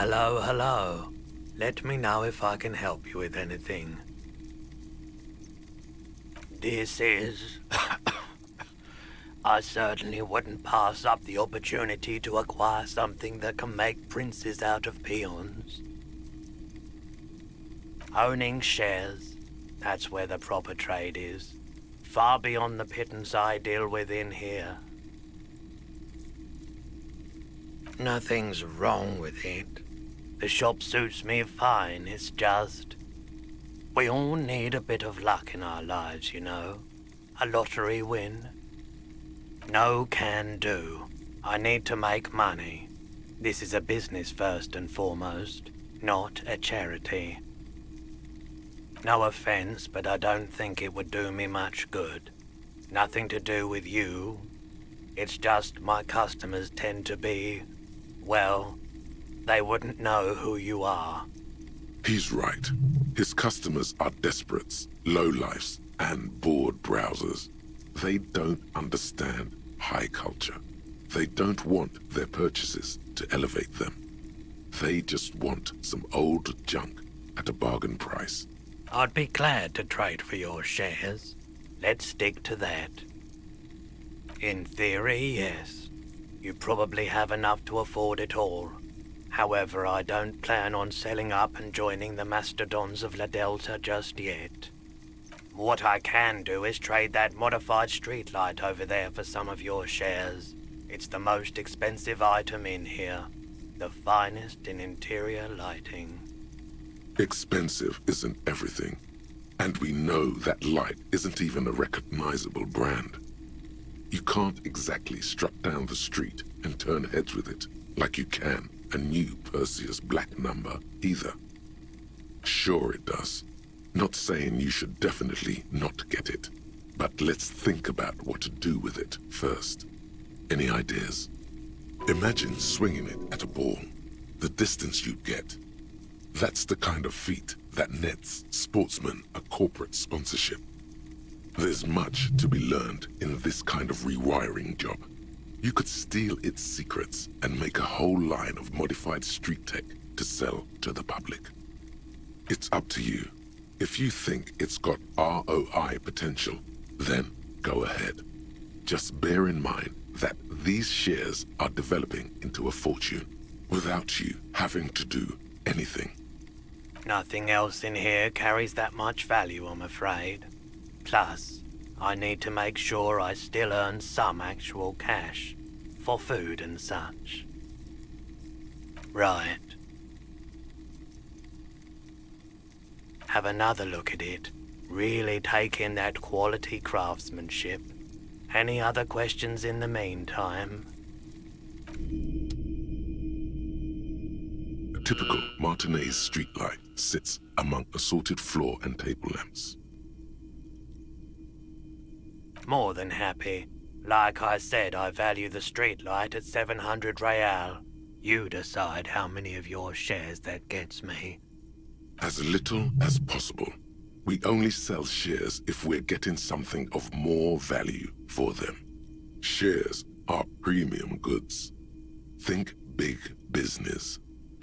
Hello, hello. Let me know if I can help you with anything. This is... I certainly wouldn't pass up the opportunity to acquire something that can make princes out of peons. Owning shares, that's where the proper trade is. Far beyond the pittance I deal with in here. Nothing's wrong with it. The shop suits me fine, it's just... we all need a bit of luck in our lives, you know. A lottery win. No can do. I need to make money. This is a business first and foremost, not a charity. No offense, but I don't think it would do me much good. Nothing to do with you. It's just my customers tend to be, well, they wouldn't know who you are. He's right. His customers are desperates, lowlifes, and bored browsers. They don't understand high culture. They don't want their purchases to elevate them. They just want some old junk at a bargain price. I'd be glad to trade for your shares. Let's stick to that. In theory, yes. You probably have enough to afford it all. However, I don't plan on selling up and joining the mastodons of La Delta just yet. What I can do is trade that modified streetlight over there for some of your shares. It's the most expensive item in here. The finest in interior lighting. Expensive isn't everything. And we know that light isn't even a recognizable brand. You can't exactly strut down the street and turn heads with it like you can a new Perseus Black number either. Sure it does. Not saying you should definitely not get it, but let's think about what to do with it first. Any ideas? Imagine swinging it at a ball, the distance you'd get. That's the kind of feat that nets sportsmen a corporate sponsorship. There's much to be learned in this kind of rewiring job. You could steal its secrets and make a whole line of modified street tech to sell to the public. It's up to you. If you think it's got ROI potential, then go ahead. Just bear in mind that these shares are developing into a fortune without you having to do anything. Nothing else in here carries that much value, I'm afraid. Plus, I need to make sure I still earn some actual cash for food and such. Right. Have another look at it. Really take in that quality craftsmanship. Any other questions in the meantime? A typical Martinez streetlight sits among assorted floor and table lamps. More than happy. Like I said, I value the streetlight at 700 real. You decide how many of your shares that gets me. As little as possible. We only sell shares if we're getting something of more value for them. Shares are premium goods. Think big business.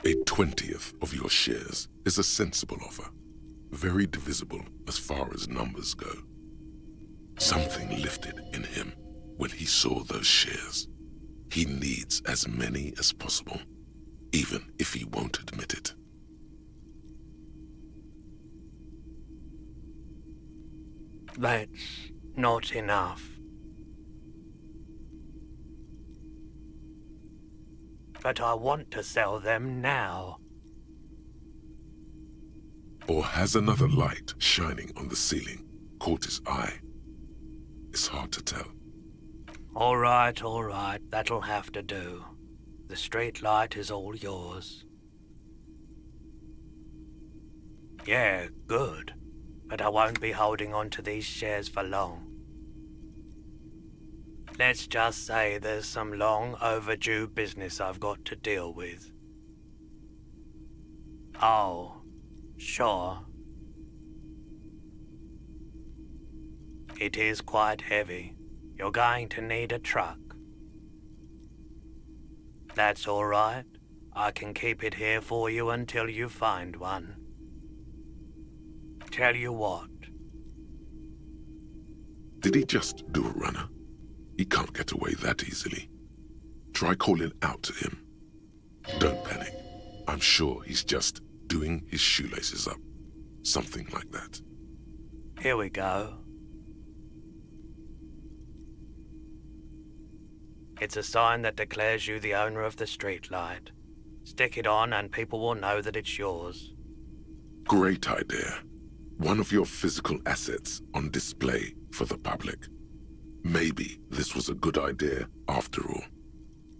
A 20th of your shares is a sensible offer. Very divisible as far as numbers go. Something lifted in him when he saw those shares. He needs as many as possible, even if he won't admit it. That's not enough. But I want to sell them now. Or has another light shining on the ceiling caught his eye? It's hard to tell. All right, that'll have to do. The street light is all yours. Yeah, good. But I won't be holding on to these shares for long. Let's just say there's some long overdue business I've got to deal with. Oh, sure. It is quite heavy. You're going to need a truck. That's all right. I can keep it here for you until you find one. Tell you what. Did he just do a runner? He can't get away that easily. Try calling out to him. Don't panic. I'm sure he's just doing his shoelaces up. Something like that. Here we go. It's a sign that declares you the owner of the streetlight. Stick it on and people will know that it's yours. Great idea. One of your physical assets on display for the public. Maybe this was a good idea after all.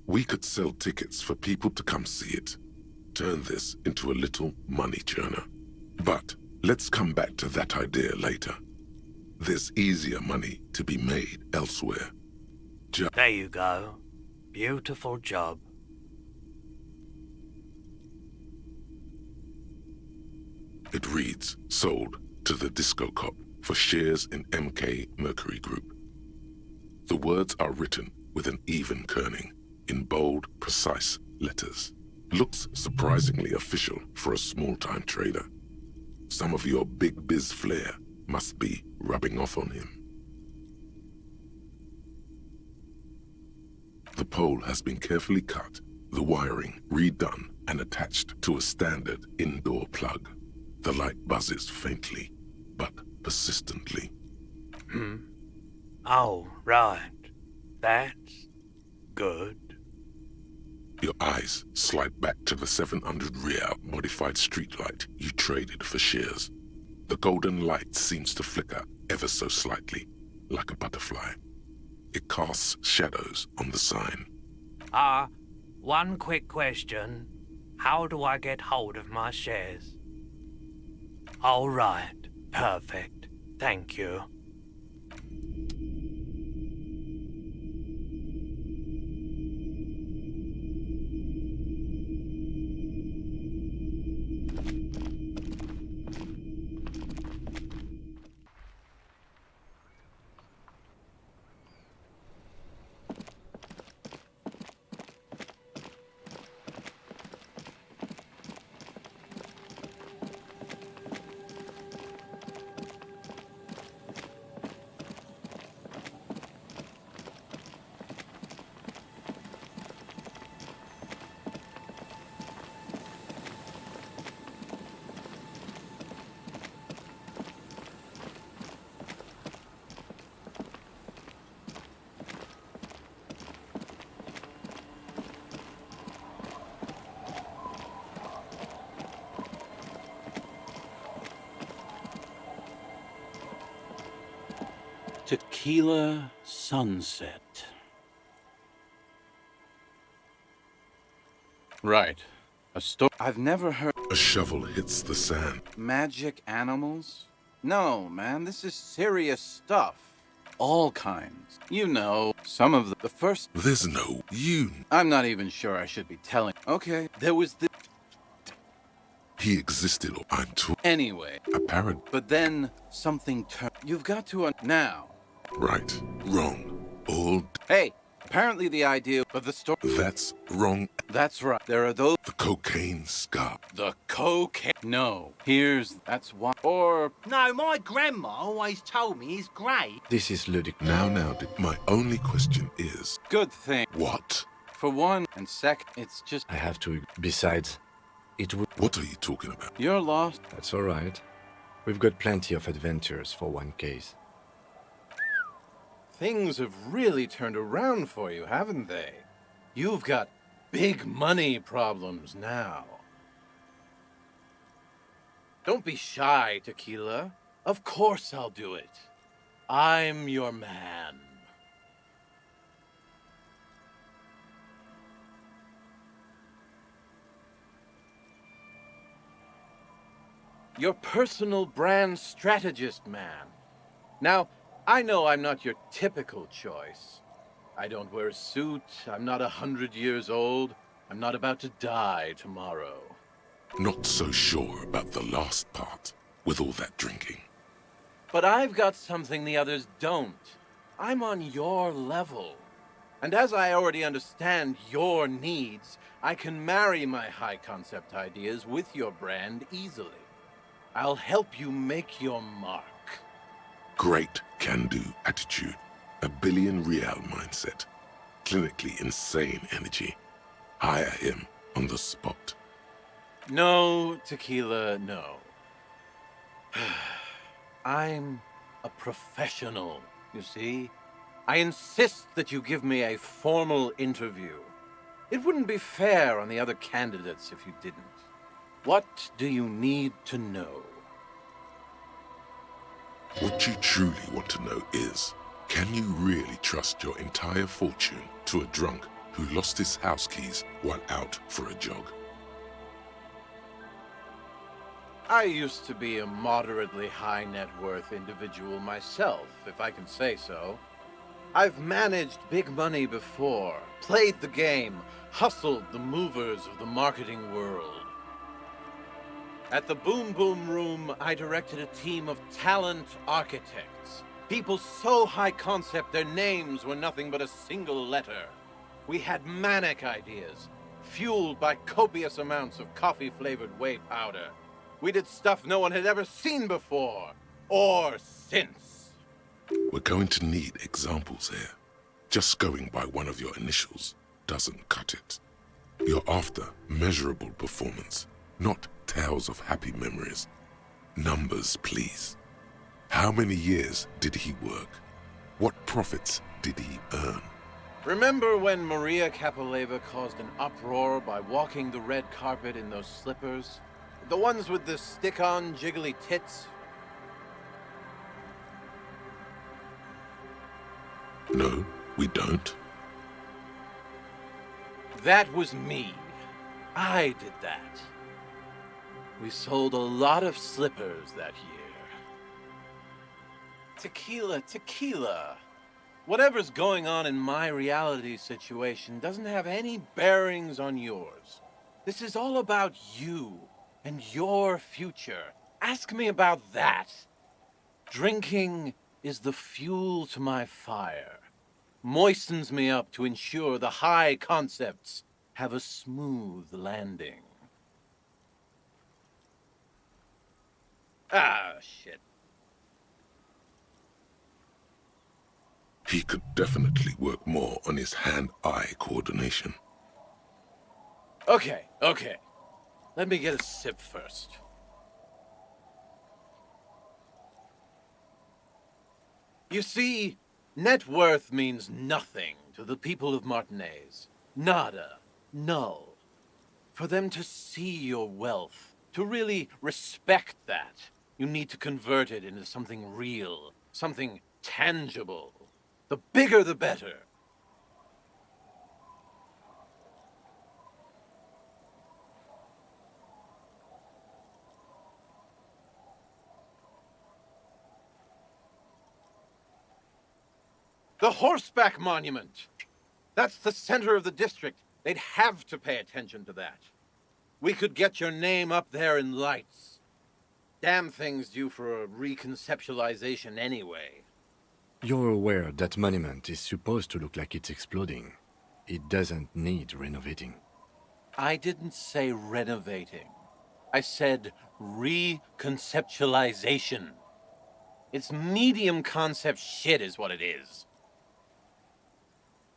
We could sell tickets for people to come see it. Turn this into a little money churner. But let's come back to that idea later. There's easier money to be made elsewhere. There you go. Beautiful job. It reads, sold to the Disco Cop for shares in MK Mercury Group. The words are written with an even kerning, in bold, precise letters. Looks surprisingly official for a small-time trader. Some of your big biz flair must be rubbing off on him. The pole has been carefully cut, The wiring redone and attached to a standard indoor plug. The light buzzes faintly, but persistently. Oh, right. That's good. Your eyes slide back to the 700 Real modified streetlight you traded for shares. The golden light seems to flicker ever so slightly, like a butterfly. It casts shadows on the sign. One quick question. How do I get hold of my shares? All right. Perfect. Thank you. Tequila Sunset. Right. A story. I've never heard. A shovel hits the sand. Magic animals? No, man, this is serious stuff. All kinds. You know, some of the first. There's no you. I'm not even sure I should be telling. Okay, there was the. He existed, or I'm too. Anyway. Apparent. But then something turned. You've got to. Now. Right. Wrong. All. Hey, apparently the idea. But the story. That's wrong. That's right. There are those. The cocaine scar. The cocaine. No. That's why. Or. No, my grandma always told me he's great. This is ludicrous. Now, my only question is, Good thing. what? For one, and second, it's just. I have to. Besides, it would. What are you talking about? You're lost. That's all right. We've got plenty of adventures for one case. Things have really turned around for you, haven't they? You've got big money problems now. Don't be shy, Tequila. Of course I'll do it. I'm your man. Your personal brand strategist, man. Now, I know I'm not your typical choice. I don't wear a suit, I'm not 100 years old, I'm not about to die tomorrow. Not so sure about the last part, with all that drinking. But I've got something the others don't. I'm on your level. And as I already understand your needs, I can marry my high-concept ideas with your brand easily. I'll help you make your mark. Great can-do attitude. A billion real mindset. Clinically insane energy. Hire him on the spot. No, Tequila, no. I'm a professional, you see? I insist that you give me a formal interview. It wouldn't be fair on the other candidates if you didn't. What do you need to know? What you truly want to know is, can you really trust your entire fortune to a drunk who lost his house keys while out for a jog? I used to be a moderately high net worth individual myself, if I can say so. I've managed big money before, played the game, hustled the movers of the marketing world. At the Boom Boom Room, I directed a team of talent architects. People so high concept their names were nothing but a single letter. We had manic ideas, fueled by copious amounts of coffee-flavored whey powder. We did stuff no one had ever seen before, or since. We're going to need examples here. Just going by one of your initials doesn't cut it. You're after measurable performance, not tales of happy memories. Numbers, please. How many years did he work? What profits did he earn? Remember when Maria Capaleva caused an uproar by walking the red carpet in those slippers? The ones with the stick-on jiggly tits? No, we don't. That was me. I did that. We sold a lot of slippers that year. Tequila, tequila. Whatever's going on in my reality situation doesn't have any bearings on yours. This is all about you and your future. Ask me about that. Drinking is the fuel to my fire. Moistens me up to ensure the high concepts have a smooth landing. Ah, shit. He could definitely work more on his hand-eye coordination. Okay. Let me get a sip first. You see, net worth means nothing to the people of Martinez. Nada. Null. For them to see your wealth, to really respect that, you need to convert it into something real, something tangible. The bigger the better. The Horseback Monument. That's the center of the district. They'd have to pay attention to that. We could get your name up there in lights. Damn thing's due for a reconceptualization anyway. You're aware that monument is supposed to look like it's exploding. It doesn't need renovating. I didn't say renovating. I said reconceptualization. It's medium concept shit is what it is.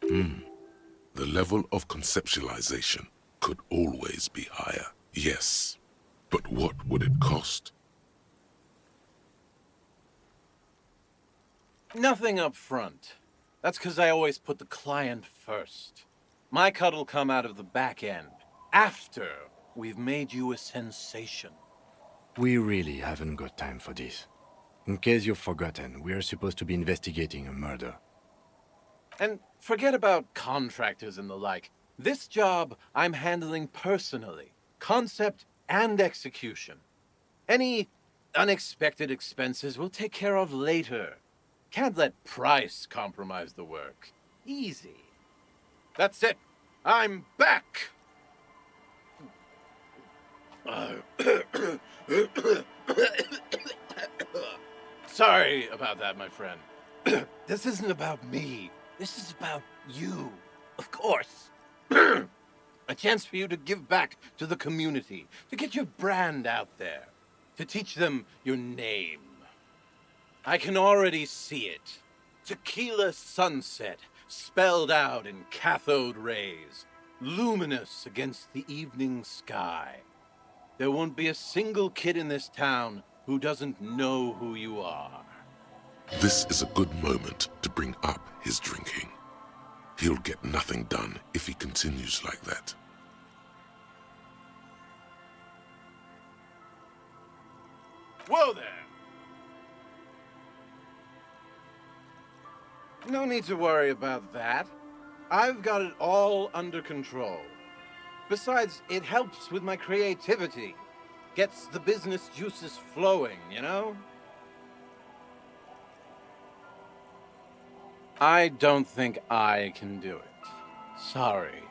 The level of conceptualization could always be higher. Yes, but what would it cost? Nothing up front. That's because I always put the client first. My cut'll come out of the back end, after we've made you a sensation. We really haven't got time for this. In case you've forgotten, we're supposed to be investigating a murder. And forget about contractors and the like. This job I'm handling personally. Concept and execution. Any unexpected expenses we'll take care of later. Can't let price compromise the work. Easy. That's it. I'm back! Sorry about that, my friend. This isn't about me. This is about you. Of course. A chance for you to give back to the community, to get your brand out there, to teach them your name. I can already see it. Tequila sunset, spelled out in cathode rays, luminous against the evening sky. There won't be a single kid in this town who doesn't know who you are. This is a good moment to bring up his drinking. He'll get nothing done if he continues like that. Whoa there! No need to worry about that. I've got it all under control. Besides, it helps with my creativity. Gets the business juices flowing, you know? I don't think I can do it. Sorry.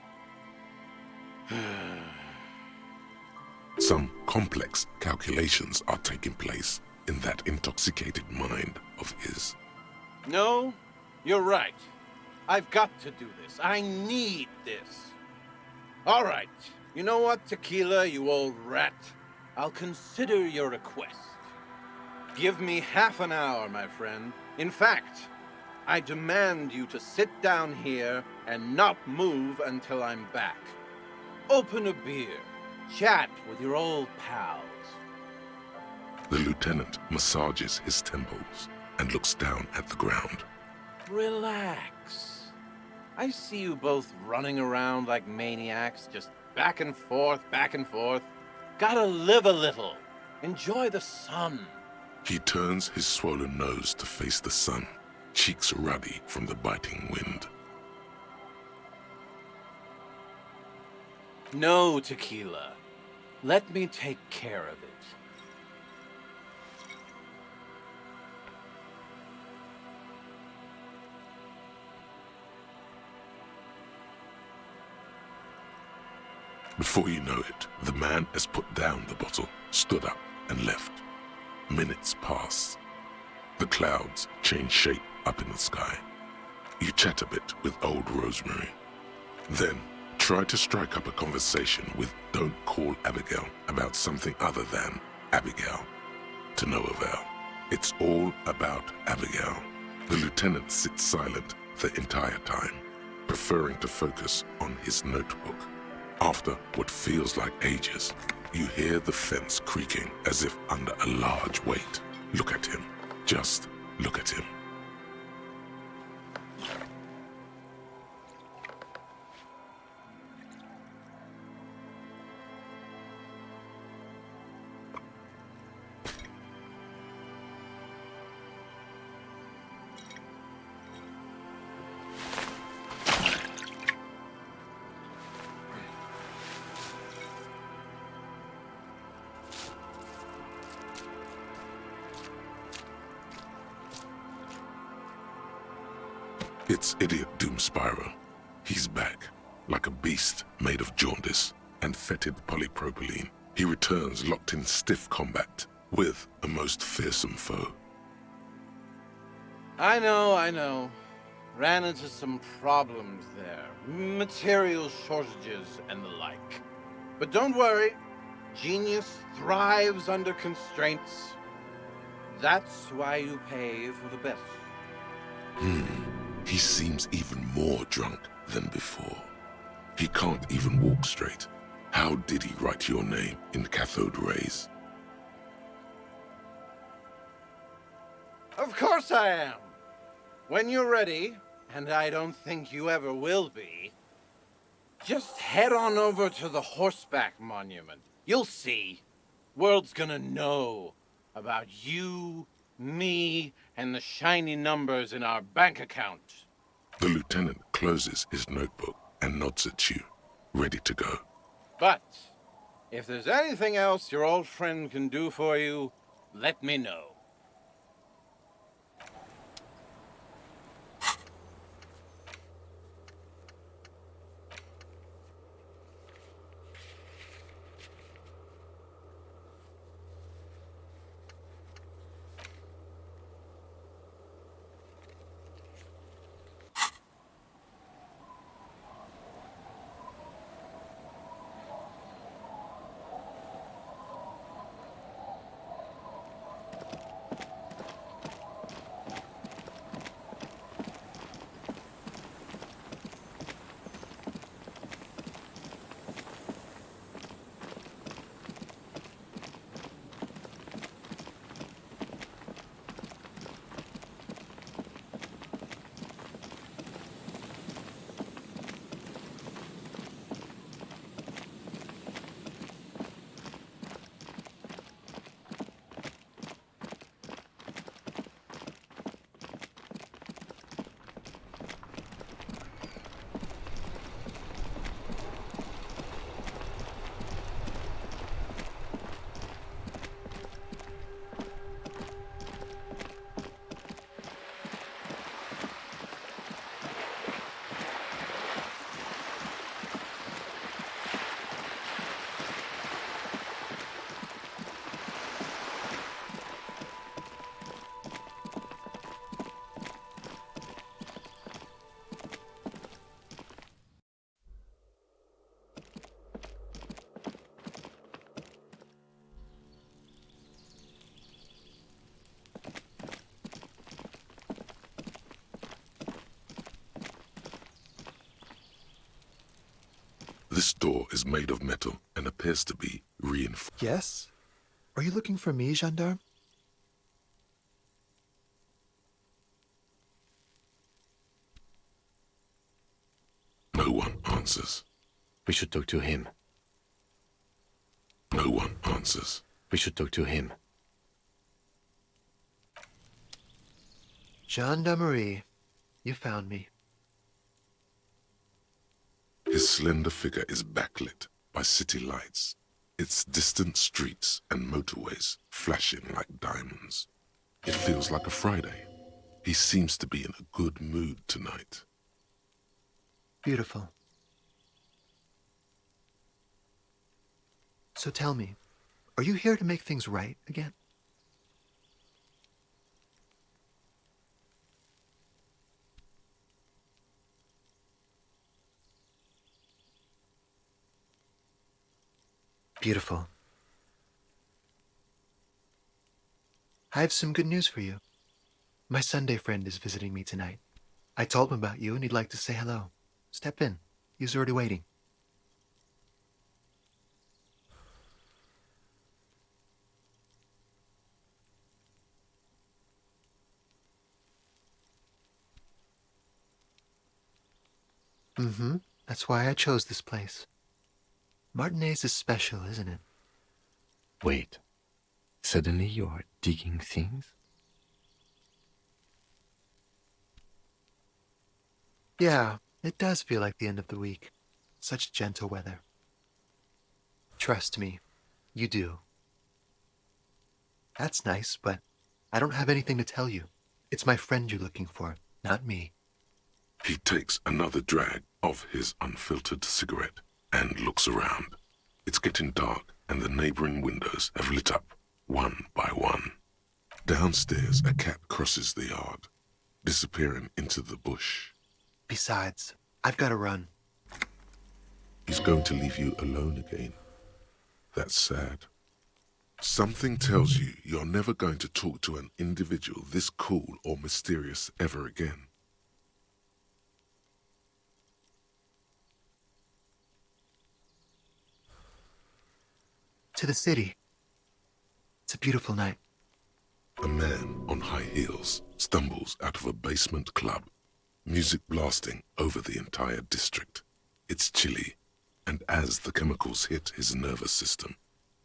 Some complex calculations are taking place in that intoxicated mind of his. No, you're right. I've got to do this. I need this. All right. You know what, Tequila, you old rat? I'll consider your request. Give me half an hour, my friend. In fact, I demand you to sit down here and not move until I'm back. Open a beer. Chat with your old pals. The lieutenant massages his temples and looks down at the ground. Relax. I see you both running around like maniacs, just back and forth, back and forth. Gotta live a little. Enjoy the sun. He turns his swollen nose to face the sun, cheeks ruddy from the biting wind. No tequila. Let me take care of it. Before you know it, the man has put down the bottle, stood up, and left. Minutes pass. The clouds change shape up in the sky. You chat a bit with old Rosemary. Then, try to strike up a conversation with Don't Call Abigail about something other than Abigail. To no avail. It's all about Abigail. The lieutenant sits silent the entire time, preferring to focus on his notebook. After what feels like ages, you hear the fence creaking as if under a large weight. Look at him. Just look at him. It's Idiot Doom Spyro. He's back, like a beast made of jaundice and fetid polypropylene. He returns locked in stiff combat with a most fearsome foe. I know. Ran into some problems there. Material shortages and the like. But don't worry. Genius thrives under constraints. That's why you pay for the best. He seems even more drunk than before. He can't even walk straight. How did he write your name in cathode rays? Of course I am. When you're ready, and I don't think you ever will be, just head on over to the Horseback Monument. You'll see. World's gonna know about you, me, and the shiny numbers in our bank account. The lieutenant closes his notebook and nods at you, ready to go. But if there's anything else your old friend can do for you, let me know. This door is made of metal and appears to be reinforced. Yes? Are you looking for me, gendarme? No one answers. We should talk to him. No one answers. We should talk to him. Gendarmerie. You found me. His slender figure is backlit by city lights, its distant streets and motorways flashing like diamonds. It feels like a Friday. He seems to be in a good mood tonight. Beautiful. So tell me, are you here to make things right again? Beautiful. I have some good news for you. My Sunday friend is visiting me tonight. I told him about you and he'd like to say hello. Step in. He's already waiting. That's why I chose this place. Martinez is special, isn't it? Wait. Suddenly you are digging things? Yeah, it does feel like the end of the week. Such gentle weather. Trust me, you do. That's nice, but I don't have anything to tell you. It's my friend you're looking for, not me. He takes another drag of his unfiltered cigarette and looks around. It's getting dark and the neighboring windows have lit up one by one. Downstairs, a cat crosses the yard, disappearing into the bush. Besides, I've got to run. He's going to leave you alone again. That's sad. Something tells you you're never going to talk to an individual this cool or mysterious ever again. To the city. It's a beautiful night. A man on high heels stumbles out of a basement club, music blasting over the entire district. It's chilly, and as the chemicals hit his nervous system,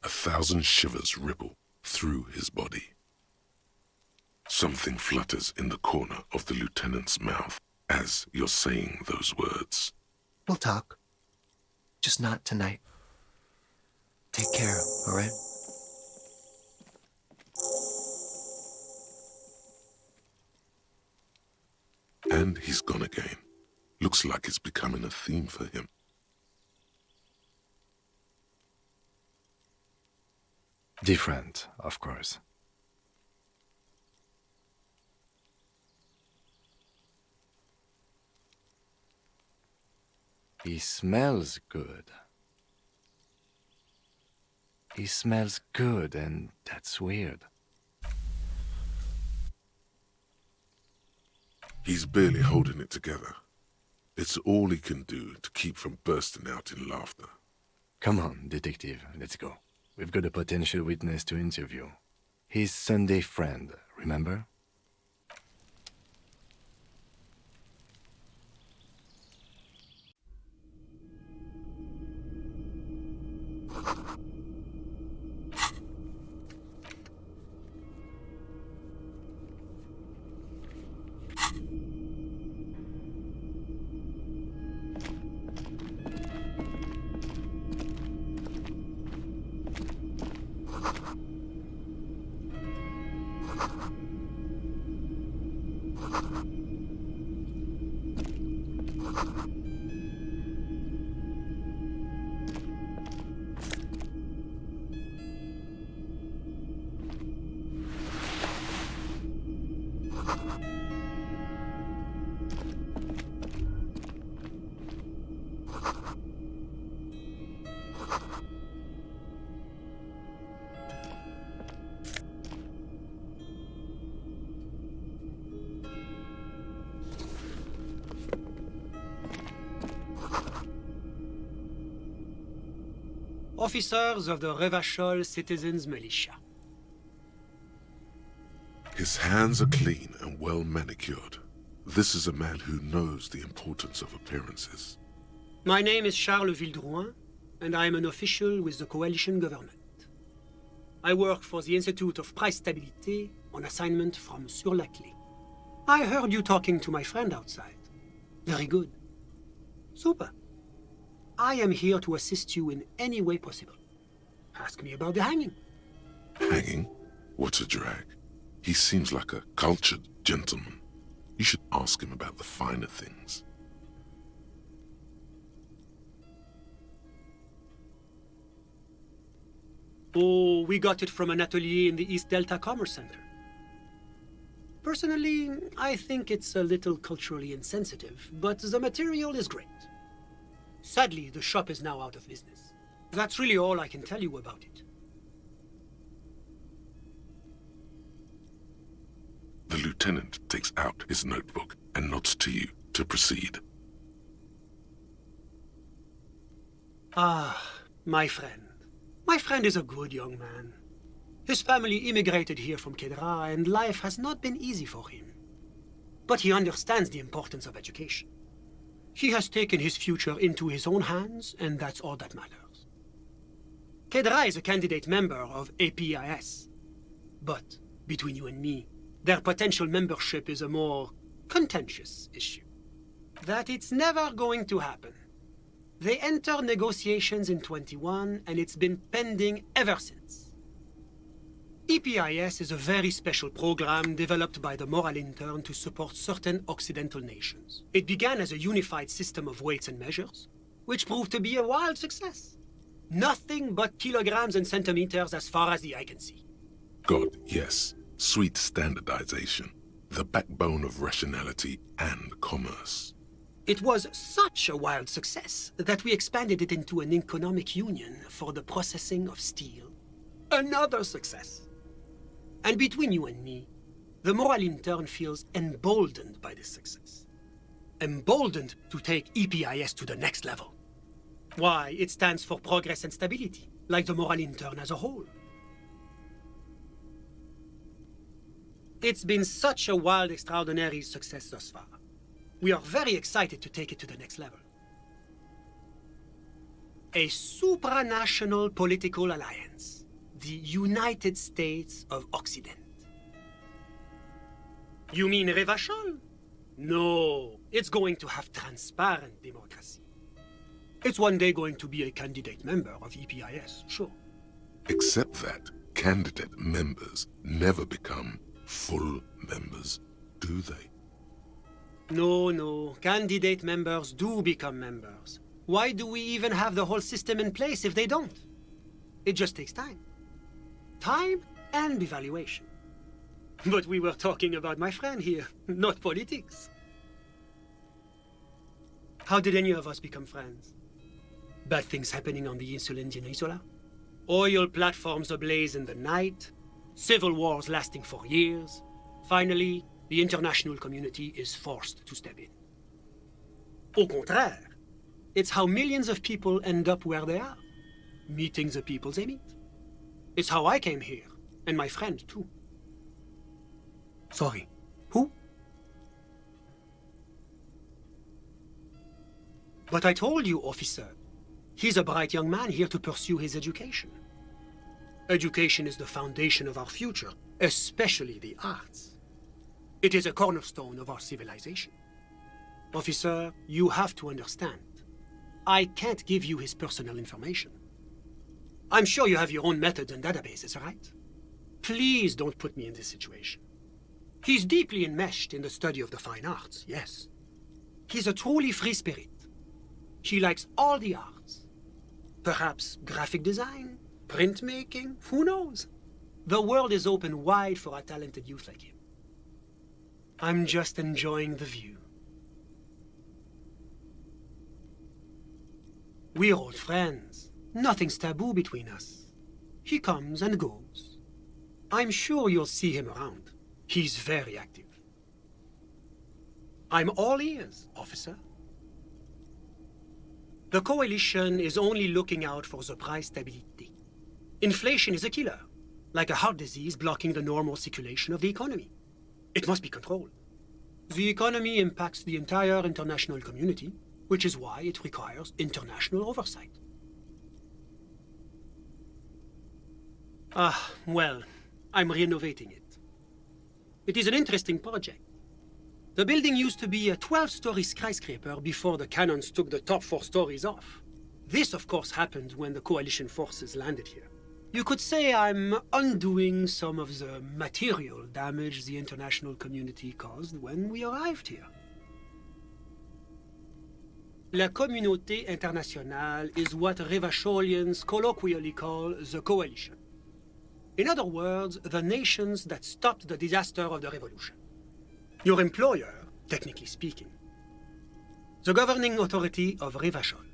1,000 shivers ripple through his body. Something flutters in the corner of the lieutenant's mouth as you're saying those words. We'll talk. Just not tonight. Take care, all right? And he's gone again. Looks like it's becoming a theme for him. Different, of course. He smells good. He smells good, and that's weird. He's barely holding it together. It's all he can do to keep from bursting out in laughter. Come on, detective, let's go. We've got a potential witness to interview. His Sunday friend, remember? officers of the Revachol Citizens Militia. His hands are clean and well manicured. This is a man who knows the importance of appearances. My name is Charles Vildrouin, and I am an official with the coalition government. I work for the Institute of Price Stabilité on assignment from Sur la Clé. I heard you talking to my friend outside. Very good. Super. I am here to assist you in any way possible. Ask me about the hanging. Hanging? What a drag. He seems like a cultured gentleman. You should ask him about the finer things. Oh, we got it from an atelier in the East Delta Commerce Center. Personally, I think it's a little culturally insensitive, but the material is great. Sadly, the shop is now out of business. That's really all I can tell you about it. The lieutenant takes out his notebook and nods to you to proceed. Ah, my friend. My friend is a good young man. His family immigrated here from Kedra, and life has not been easy for him. But he understands the importance of education. He has taken his future into his own hands, and that's all that matters. Kedra is a candidate member of APIS. But, between you and me, their potential membership is a more contentious issue. That it's never going to happen. They entered negotiations in 21, and it's been pending ever since. EPIS is a very special program developed by the Moral Intern to support certain Occidental nations. It began as a unified system of weights and measures, which proved to be a wild success. Nothing but kilograms and centimeters as far as the eye can see. God, yes. Sweet standardization. The backbone of rationality and commerce. It was such a wild success that we expanded it into an economic union for the processing of steel. Another success. And between you and me, the Moral Intern feels emboldened by this success. Emboldened to take EPIS to the next level. Why, it stands for progress and stability, like the Moral Intern as a whole. It's been such a wild, extraordinary success thus far. We are very excited to take it to the next level. A supranational political alliance. The United States of Occident. You mean Revachol? No, it's going to have transparent democracy. It's one day going to be a candidate member of EPIS, sure. Except that candidate members never become full members, do they? No, candidate members do become members. Why do we even have the whole system in place if they don't? It just takes time. Time and evaluation. But we were talking about my friend here, not politics. How did any of us become friends? Bad things happening on the Insulindian Peninsula? Oil platforms ablaze in the night? Civil wars lasting for years? Finally, the international community is forced to step in. Au contraire, it's how millions of people end up where they are, meeting the people they meet. It's how I came here, and my friend too. Sorry, who? But I told you, officer, he's a bright young man here to pursue his education. Education is the foundation of our future, especially the arts. It is a cornerstone of our civilization. Officer, you have to understand. I can't give you his personal information. I'm sure you have your own methods and databases, right? Please don't put me in this situation. He's deeply enmeshed in the study of the fine arts, yes. He's a truly free spirit. He likes all the arts. Perhaps graphic design, printmaking, who knows? The world is open wide for a talented youth like him. I'm just enjoying the view. We're old friends. Nothing's taboo between us. He comes and goes. I'm sure you'll see him around. He's very active. I'm all ears, officer. The coalition is only looking out for the price stability. Inflation is a killer, like a heart disease blocking the normal circulation of the economy. It must be controlled. The economy impacts the entire international community, which is why it requires international oversight. Well, I'm renovating it. It is an interesting project. The building used to be a 12-story skyscraper before the cannons took the top 4 stories off. This, of course, happened when the coalition forces landed here. You could say I'm undoing some of the material damage the international community caused when we arrived here. La communauté internationale is what Revacholians colloquially call the coalition. In other words, the nations that stopped the disaster of the revolution. Your employer, technically speaking. The governing authority of Revachol.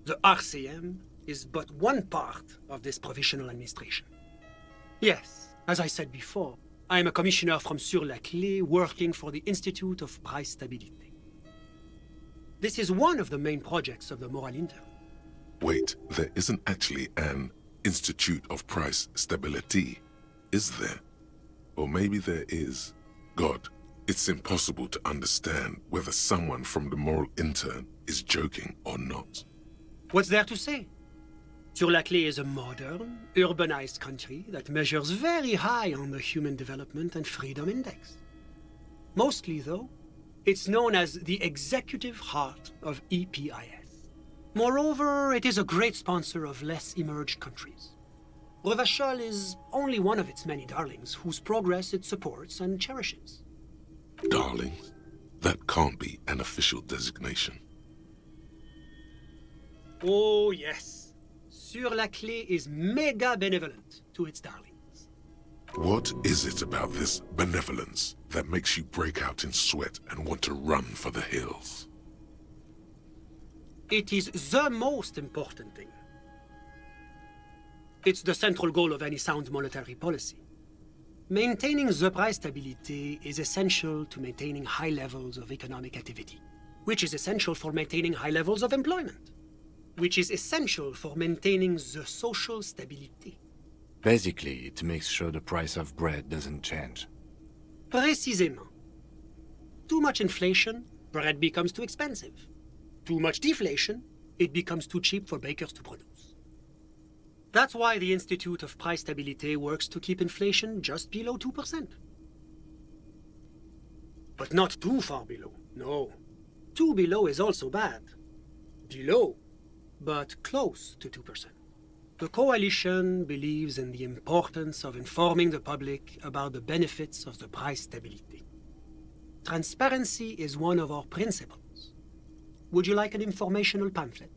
The RCM is but one part of this provisional administration. Yes, as I said before, I am a commissioner from Sur-la-Clé working for the Institute of Price Stability. This is one of the main projects of the Moral Intern. Wait, there isn't actually an Institute of Price Stability, is there? Or maybe there is. God, it's impossible to understand whether someone from the Moral Intern is joking or not. What's there to say? Sur-la-Clé is a modern, urbanized country that measures very high on the Human Development and Freedom Index. Mostly, though, it's known as the executive heart of EPIS. Moreover, it is a great sponsor of less emerged countries. Revachol is only one of its many darlings whose progress it supports and cherishes. Darlings? That can't be an official designation. Oh, yes. Sur-la-Clé is mega benevolent to its darlings. What is it about this benevolence that makes you break out in sweat and want to run for the hills? It is the most important thing. It's the central goal of any sound monetary policy. Maintaining the price stability is essential to maintaining high levels of economic activity, which is essential for maintaining high levels of employment, which is essential for maintaining the social stability. Basically, it makes sure the price of bread doesn't change. Précisément. Too much inflation, bread becomes too expensive. Too much deflation, it becomes too cheap for bakers to produce. That's why the Institute of Price Stability works to keep inflation just below 2%. But not too far below, no. Too below is also bad. Below, but close to 2%. The coalition believes in the importance of informing the public about the benefits of the price stability. Transparency is one of our principles. Would you like an informational pamphlet?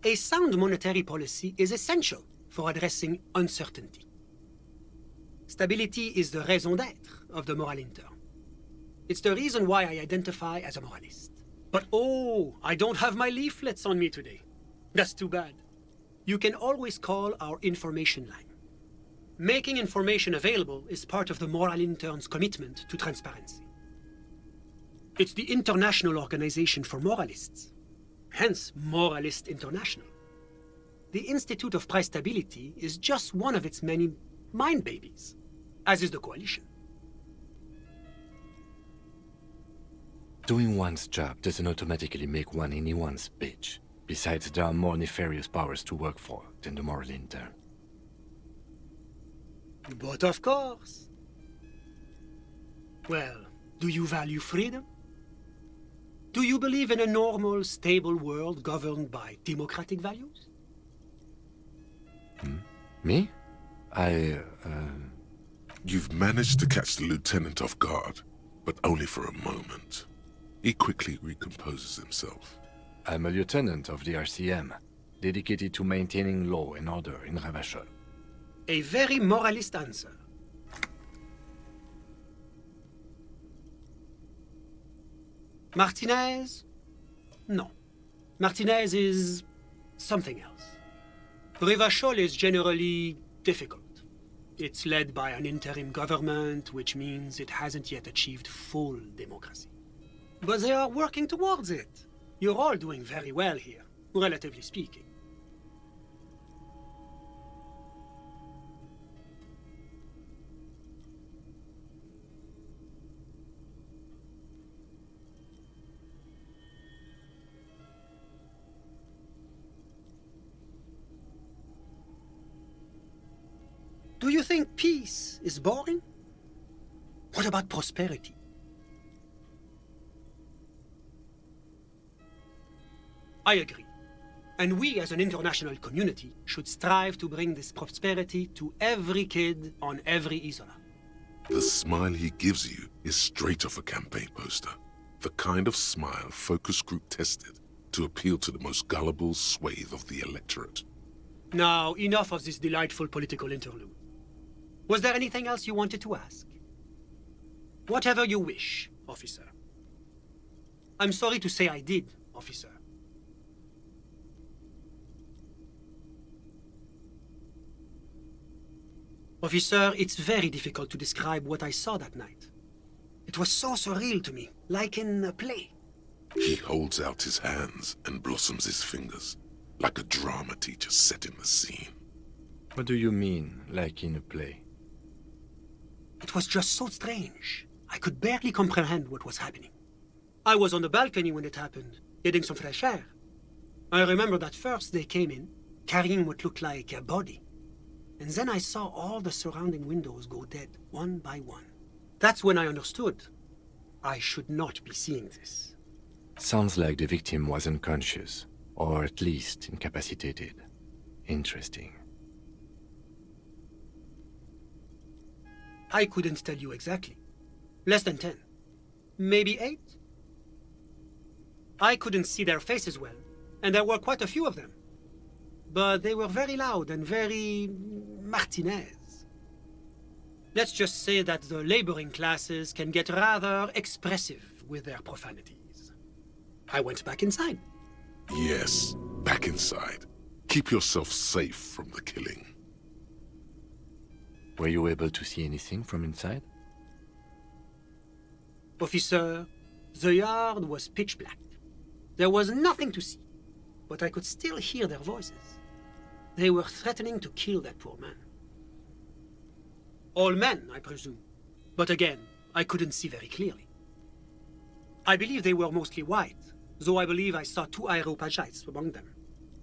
A sound monetary policy is essential for addressing uncertainty. Stability is the raison d'être of the Moral Intern. It's the reason why I identify as a moralist. But oh, I don't have my leaflets on me today. That's too bad. You can always call our information line. Making information available is part of the Moral Intern's commitment to transparency. It's the international organization for moralists, hence Moralist International. The Institute of Price Stability is just one of its many mind babies, as is the coalition. Doing one's job doesn't automatically make one anyone's bitch. Besides, there are more nefarious powers to work for than the Moral Intern. But of course. Well, do you value freedom? Do you believe in a normal, stable world governed by democratic values? Me? You've managed to catch the lieutenant off guard, but only for a moment. He quickly recomposes himself. I'm a lieutenant of the RCM, dedicated to maintaining law and order in Revachol. A very moralist answer. Martinez? No. Martinez is something else. Revachol is generally difficult. It's led by an interim government, which means it hasn't yet achieved full democracy. But they are working towards it. You're all doing very well here. relatively speaking. Do you think peace is boring? What about prosperity? I agree. And we as an international community should strive to bring this prosperity to every kid on every isola. The smile he gives you is straight off a campaign poster. The kind of smile focus group tested to appeal to the most gullible swathe of the electorate. Now, enough of this delightful political interlude. Was there anything else you wanted to ask? Whatever you wish, officer. I'm sorry to say I did, officer. Officer, it's very difficult to describe what I saw that night. It was so surreal to me, like in a play. He holds out his hands and blossoms his fingers, like a drama teacher setting the scene. What do you mean, like in a play? It was just so strange. I could barely comprehend what was happening. I was on the balcony when it happened, getting some fresh air. I remember that first they came in, carrying what looked like a body. And then I saw all the surrounding windows go dead, one by one. That's when I understood. I should not be seeing this. Sounds like the victim was unconscious, or at least incapacitated. Interesting. I couldn't tell you exactly. Less than 10. Maybe 8? I couldn't see their faces well, and there were quite a few of them. But they were very loud and very Martinez. Let's just say that the laboring classes can get rather expressive with their profanities. I went back inside. Yes, back inside. Keep yourself safe from the killing. Were you able to see anything from inside? Officer, the yard was pitch black. There was nothing to see, but I could still hear their voices. They were threatening to kill that poor man. All men, I presume. But again, I couldn't see very clearly. I believe they were mostly white, though I believe I saw 2 Areopagites among them.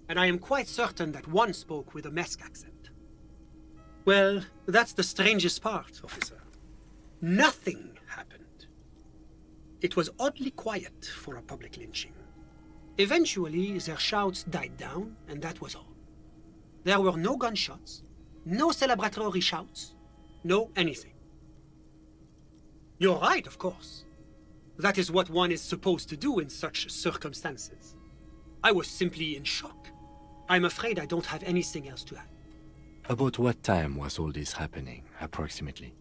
And I am quite certain that one spoke with a Mesk accent. Well, that's the strangest part, officer. Nothing happened. It was oddly quiet for a public lynching. Eventually, their shouts died down, and that was all. There were no gunshots, no celebratory shouts, no anything. You're right, of course. That is what one is supposed to do in such circumstances. I was simply in shock. I'm afraid I don't have anything else to add. About what time was all this happening, approximately?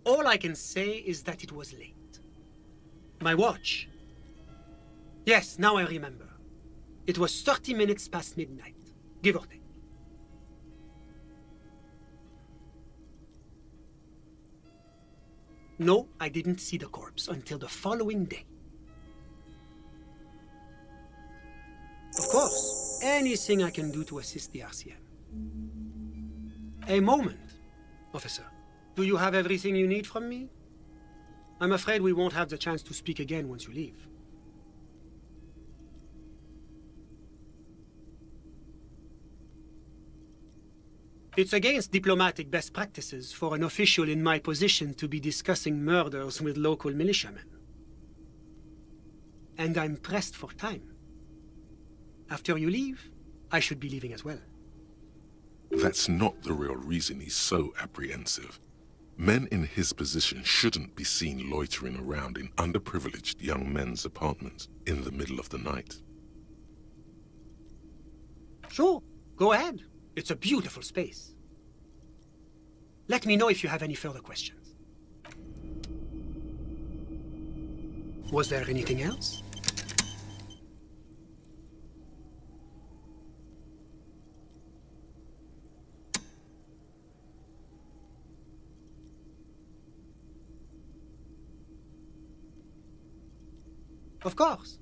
All I can say is that it was late. My watch. Yes, now I remember. It was 30 minutes past midnight, give or take. No, I didn't see the corpse until the following day. Of course, anything I can do to assist the RCM. A moment, officer. Do you have everything you need from me? I'm afraid we won't have the chance to speak again once you leave. It's against diplomatic best practices for an official in my position to be discussing murders with local militiamen. And I'm pressed for time. After you leave, I should be leaving as well. That's not the real reason he's so apprehensive. Men in his position shouldn't be seen loitering around in underprivileged young men's apartments in the middle of the night. Sure, go ahead. It's a beautiful space. Let me know if you have any further questions. Was there anything else? Of course.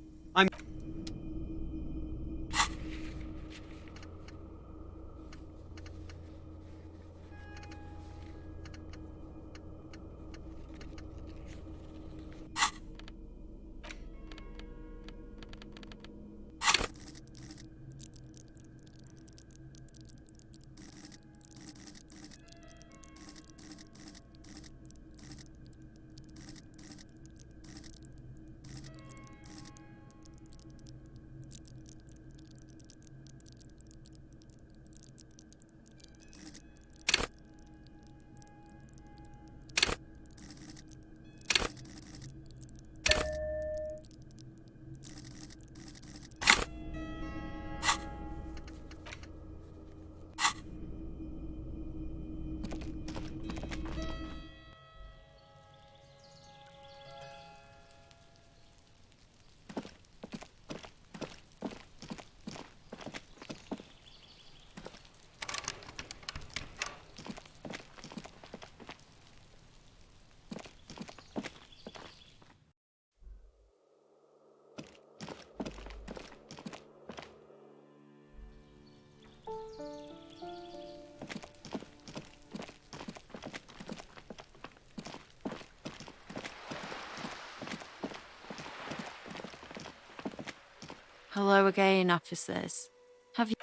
Hello again, officers. Have you...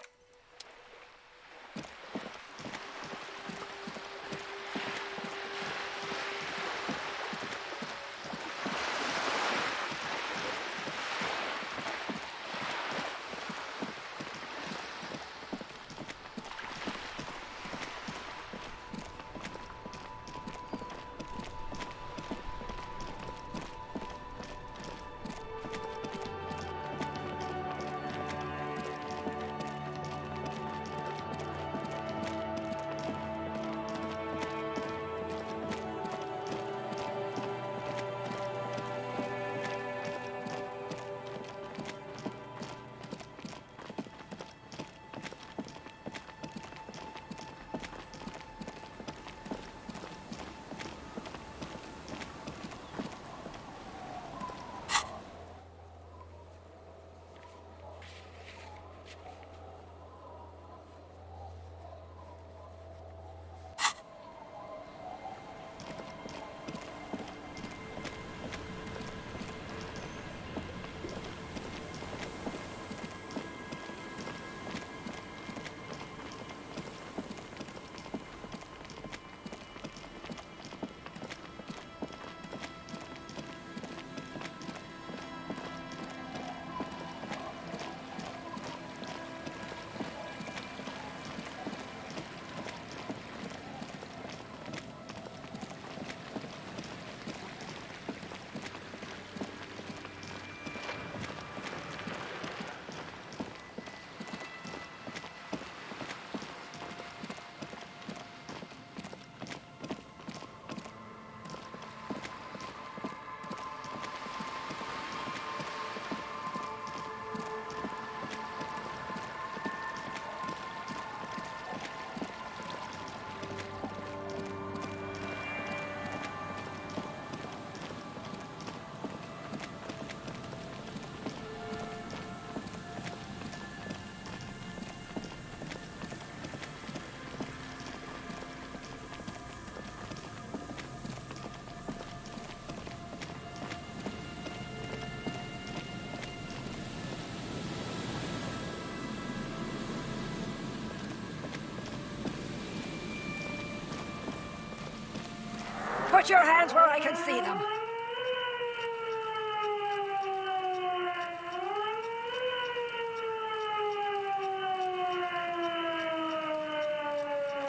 Put your hands where I can see them.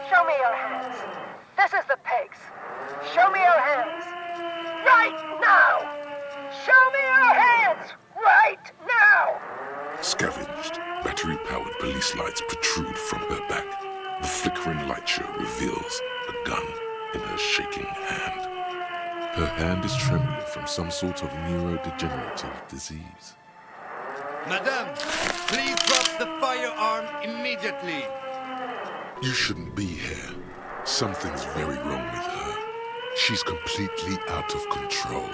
Show me your hands. This is the pigs. Show me your hands. Right now! Show me your hands! Right now! Scavenged, battery-powered police lights protrude from her back. The flickering light show reveals a gun in her shaking hand. Her hand is trembling from some sort of neurodegenerative disease. Madame, please drop the firearm immediately. You shouldn't be here. Something's very wrong with her. She's completely out of control.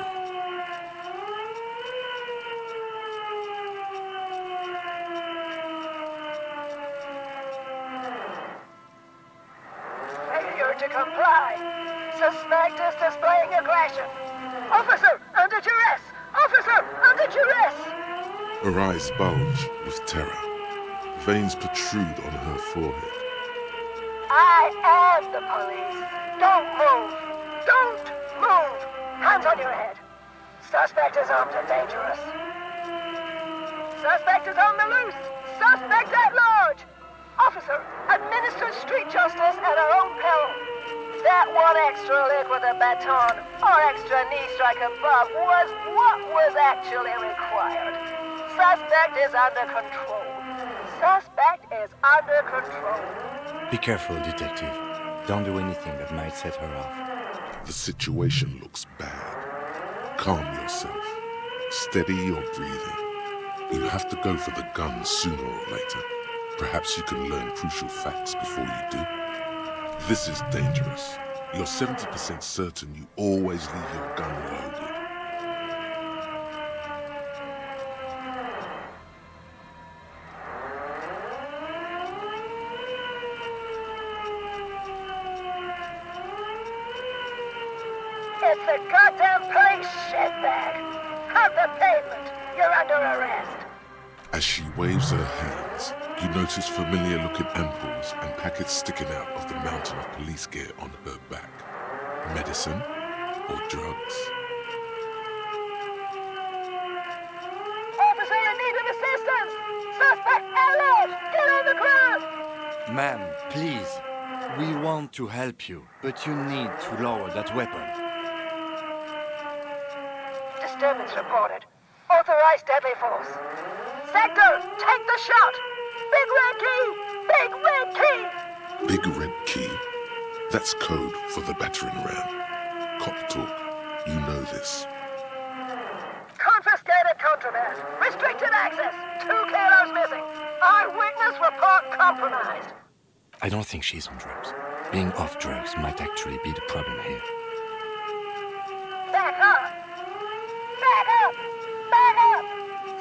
Failure to comply. Suspect is displaying aggression. Officer, under duress! Officer, under duress! Her eyes bulge with terror. Veins protrude on her forehead. I am the police. Don't move. Don't move. Hands on your head. Suspect is armed and dangerous. Suspect is on the loose. Suspect at large. Officer, administer street justice at our own peril. That one extra lick with a baton or extra knee strike above was what was actually required. Suspect is under control. Suspect is under control. Be careful, detective. Don't do anything that might set her off. The situation looks bad. Calm yourself. Steady your breathing. You'll have to go for the gun sooner or later. Perhaps you can learn crucial facts before you do. This is dangerous. You're 70% certain you always leave your gun loaded. It's the goddamn police, shitbag! On the pavement! You're under arrest! As she waves her hands, you notice familiar-looking ampoules and packets sticking out of the mountain of police gear on her back. Medicine or drugs? Officer in need of assistance! Suspect alert! Get on the ground! Ma'am, please. We want to help you, but you need to lower that weapon. Disturbance reported. Authorized deadly force. Sector, take the shot! Big red key! Big red key! Big red key? That's code for the battering ram. Cop talk. You know this. Confiscated contraband. Restricted access. 2 kilos missing. Eyewitness report compromised. I don't think she's on drugs. Being off drugs might actually be the problem here. Back up! Back up! Back up!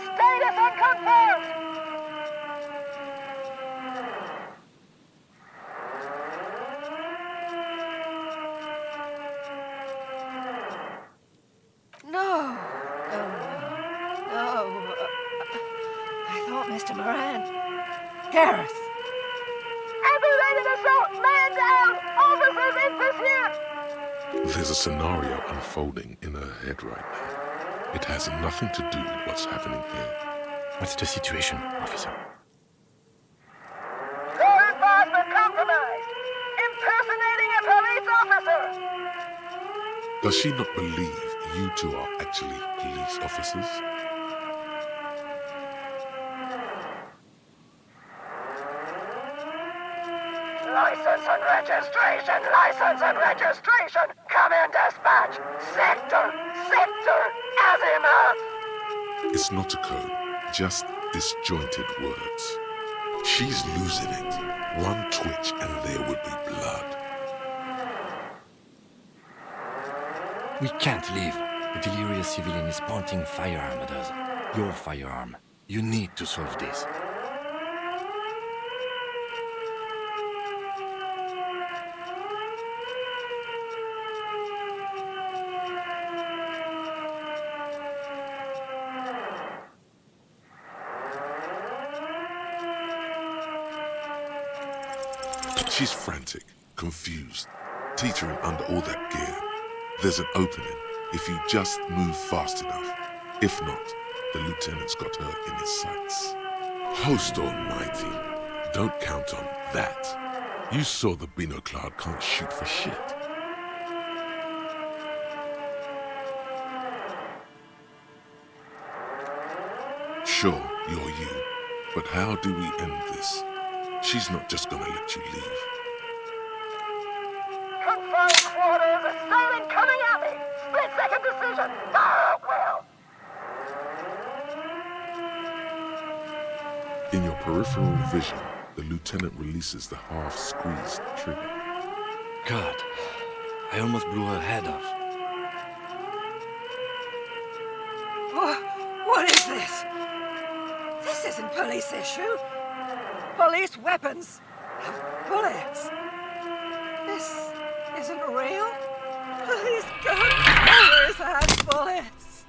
Status unconfirmed! No. No. I thought Mr. Moran. Gareth. Aggravated assault! Man down! Officers in pursuit! There's a scenario unfolding in her head right now. It has nothing to do with what's happening here. What's the situation, officer? Law enforcement compromised! Impersonating a police officer! Does she not believe you two are actually police officers? License and registration! License and registration! Come in, dispatch! Sector! Sector! Azimuth! It's not a code, just disjointed words. She's losing it. One twitch and there would be blood. We can't leave. The delirious civilian is pointing firearm at us. Your firearm. You need to solve this. She's frantic, confused, teetering under all that gear. There's an opening if you just move fast enough. If not, the lieutenant's got her in his sights. Host almighty, don't count on that. You saw the Bino Cloud can't shoot for shit. Sure, you're you, but how do we end this? She's not just gonna let you leave. Confined quarters! Assailant coming at me! Split-second decision! Fire at will! In your peripheral vision, the lieutenant releases the half-squeezed trigger. God, I almost blew her head off. What is this? This isn't police issue. Police weapons have bullets. This isn't real. Police guns always have bullets.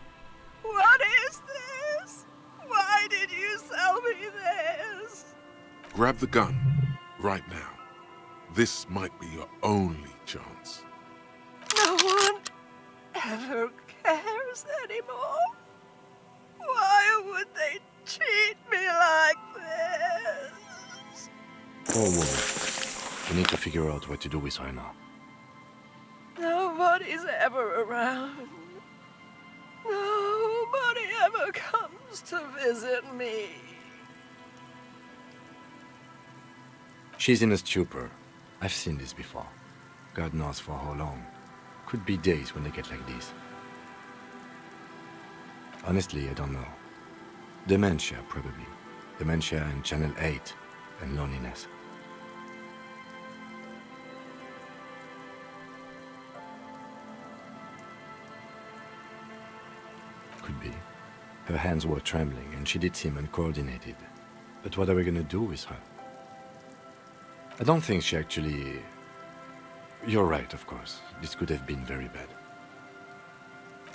What is this? Why did you sell me this? Grab the gun, right now. This might be your only chance. No one ever cares anymore. Why would they treat me like this? Poor woman. We need to figure out what to do with her now. Nobody's ever around. Nobody ever comes to visit me. She's in a stupor. I've seen this before. God knows for how long. Could be days when they get like this. Honestly, I don't know. Dementia, probably. Dementia and Channel 8 and loneliness. Could be. Her hands were trembling and she did seem uncoordinated. But what are we gonna do with her? I don't think she actually... You're right, of course. This could have been very bad.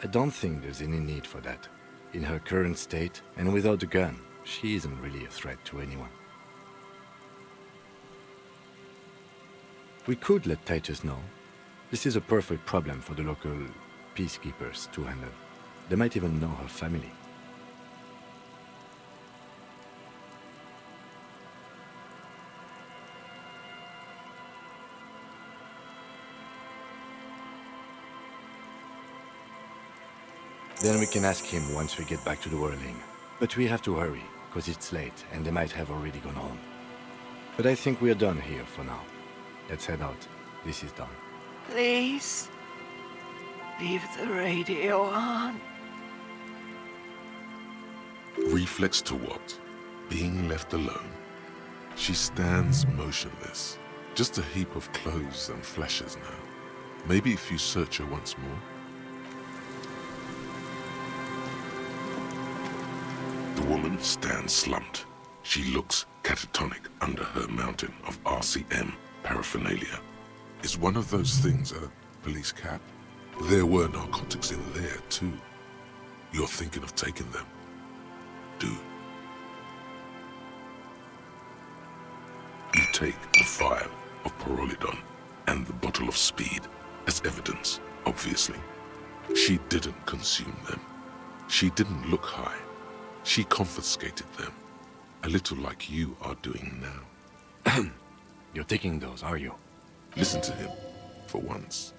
I don't think there's any need for that. In her current state, and without a gun, she isn't really a threat to anyone. We could let Titus know. This is a perfect problem for the local peacekeepers to handle. They might even know her family. Then we can ask him once we get back to the whirling. But we have to hurry, because it's late and they might have already gone home. But I think we're done here for now. Let's head out. This is done. Please, leave the radio on. Reflex to what? Being left alone. She stands motionless, just a heap of clothes and fleshes now. Maybe if you search her once more. The woman stands slumped. She looks catatonic under her mountain of RCM paraphernalia. Is one of those things a police cap? There were narcotics in there too. You're thinking of taking them? Do. You take the vial of Pyrrolidon and the bottle of speed as evidence, obviously. She didn't consume them. She didn't look high. She confiscated them, a little like you are doing now. You're taking those, are you? Listen to him, for once.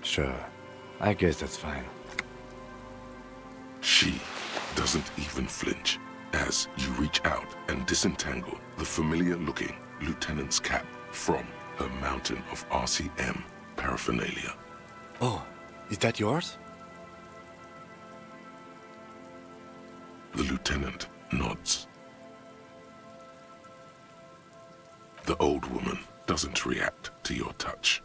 Sure. I guess that's fine. She doesn't even flinch as you reach out and disentangle the familiar-looking lieutenant's cap from her mountain of RCM paraphernalia. Oh, is that yours? The lieutenant nods. The old woman doesn't react to your touch.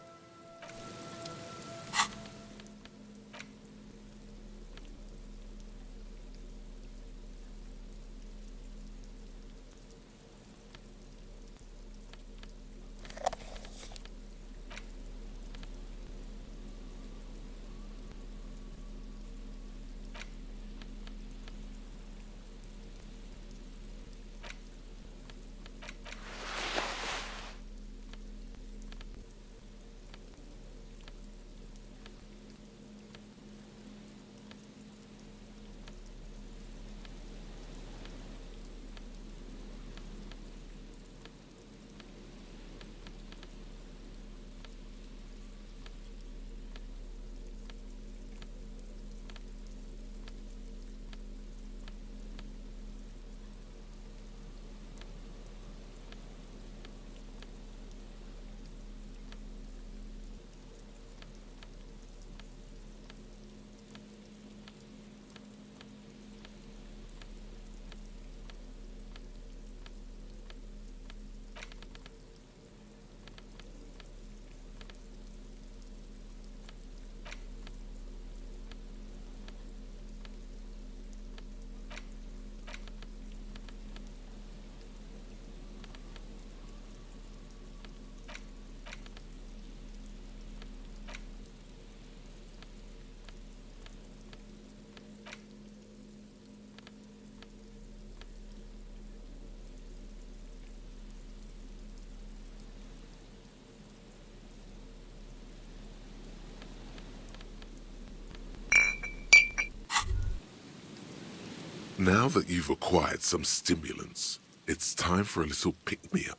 Now that you've acquired some stimulants, it's time for a little pick-me-up.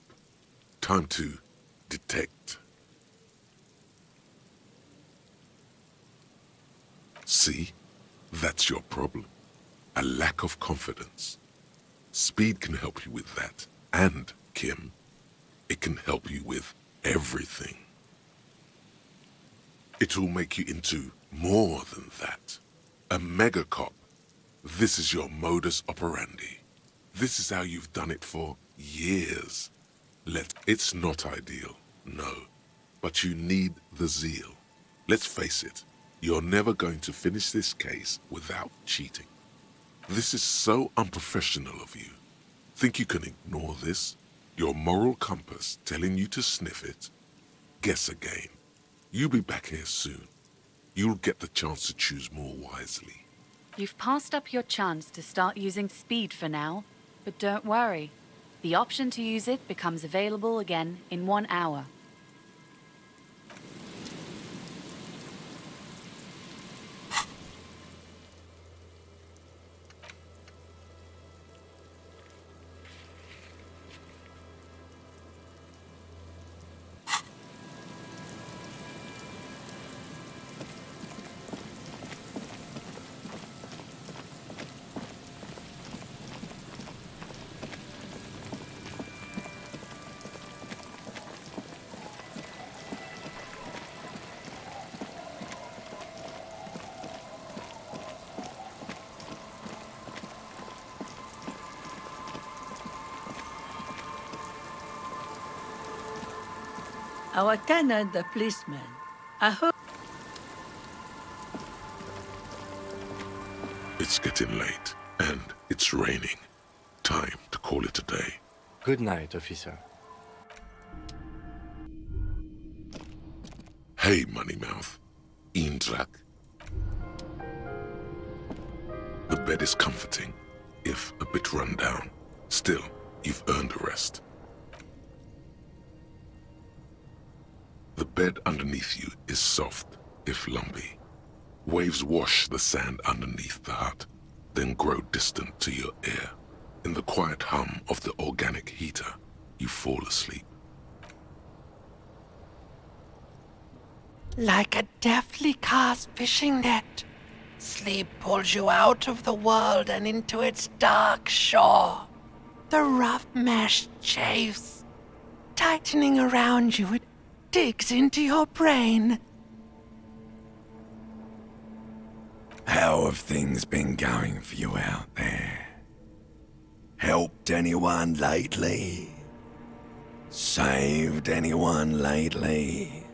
Time to detect. See? That's your problem. A lack of confidence. Speed can help you with that. And, Kim, it can help you with everything. It will make you into more than that. A mega cop. This is your modus operandi. This is how you've done it for years. It's not ideal, no. But you need the zeal. Let's face it, you're never going to finish this case without cheating. This is so unprofessional of you. Think you can ignore this? Your moral compass telling you to sniff it? Guess again. You be back here soon. You'll get the chance to choose more wisely. You've passed up your chance to start using speed for now, but don't worry. The option to use it becomes available again in 1 hour. Our tenant, the policeman. I hope. It's getting late, and it's raining. Time to call it a day. Good night, officer. Hey, Moneymouth. Eendrak. The bed is comforting, if a bit run down. Still, you've earned a rest. The bed underneath you is soft, if lumpy. Waves wash the sand underneath the hut, then grow distant to your ear. In the quiet hum of the organic heater, you fall asleep. Like a deftly cast fishing net, sleep pulls you out of the world and into its dark shore. The rough mesh chafes, tightening around you. It digs into your brain. How have things been going for you out there? Helped anyone lately? Saved anyone lately?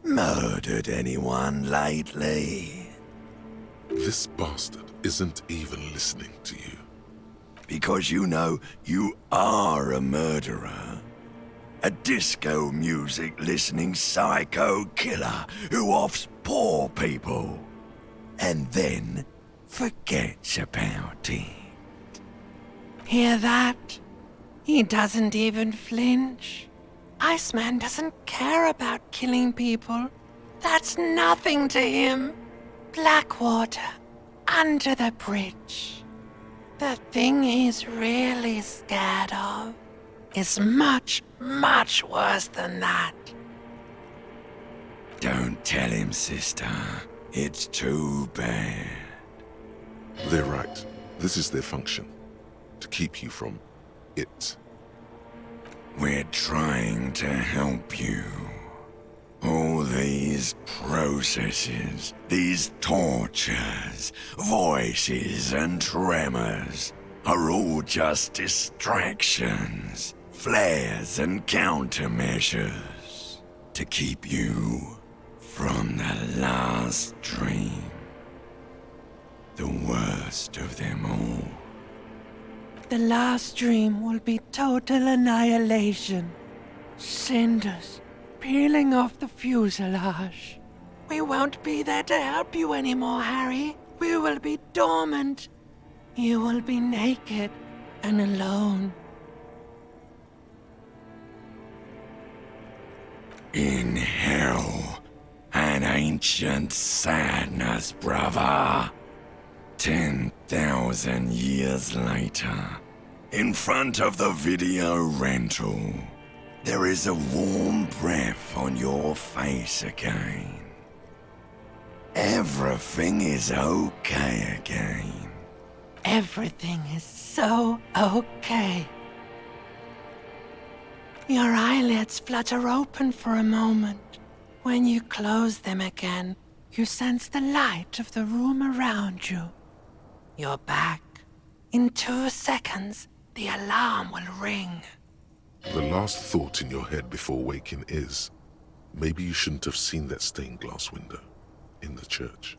Murdered anyone lately? This bastard isn't even listening to you. Because you know you are a murderer. A disco music listening psycho killer who offs poor people. And then forgets about it. Hear that? He doesn't even flinch. Iceman doesn't care about killing people. That's nothing to him. Blackwater, under the bridge. The thing he's really scared of is much, much worse than that. Don't tell him, sister. It's too bad. They're right. This is their function. To keep you from it. We're trying to help you. All these processes, these tortures, voices and tremors are all just distractions, flares and countermeasures to keep you from the last dream. The worst of them all. The last dream will be total annihilation. Cinders peeling off the fuselage. We won't be there to help you anymore, Harry. We will be dormant. You will be naked and alone. In hell, an ancient sadness, brother. 10,000 years later, in front of the video rental, there is a warm breath on your face again. Everything is okay again. Everything is so okay. Your eyelids flutter open for a moment. When you close them again, you sense the light of the room around you. You're back. In 2 seconds, the alarm will ring. The last thought in your head before waking is, maybe you shouldn't have seen that stained glass window in the church.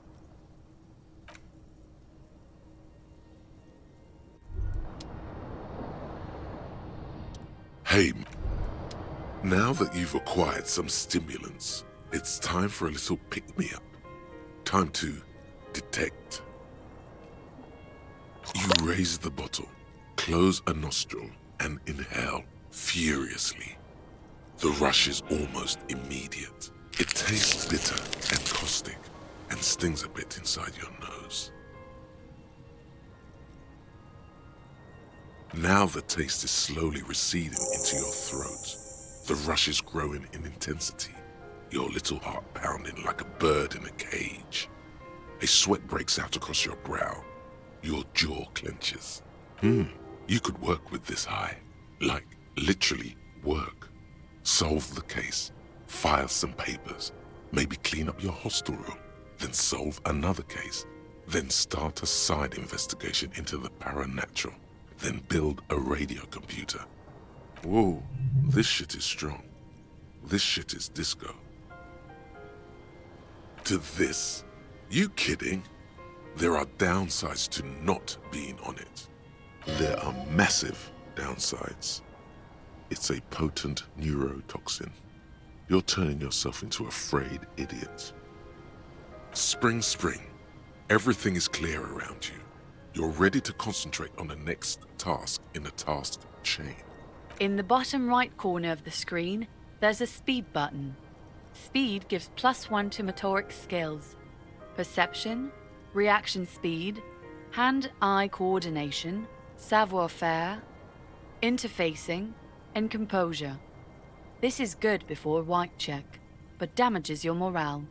Hey, now that you've acquired some stimulants, It's time for a little pick-me-up. Time to detect. You raise the bottle, close a nostril, and inhale furiously. The rush is almost immediate. It tastes bitter and caustic and stings a bit inside your nose. Now the taste is slowly receding into your throat. The rush is growing in intensity, your little heart pounding like a bird in a cage. A sweat breaks out across your brow. Your jaw clenches. You could work with this high. Like, literally work. Solve the case. File some papers. Maybe clean up your hostel room. Then solve another case. Then start a side investigation into the paranatural. Then build a radio computer. Whoa, this shit is strong. This shit is disco. To this, you kidding? There are downsides to not being on it. There are massive downsides. It's a potent neurotoxin. You're turning yourself into a frayed idiot. Spring. Everything is clear around you. You're ready to concentrate on the next task in the task chain. In the bottom right corner of the screen, there's a speed button. Speed gives +1 to motoric skills. Perception, reaction speed, hand-eye coordination, savoir-faire, interfacing, and composure. This is good before a white check, but damages your morale.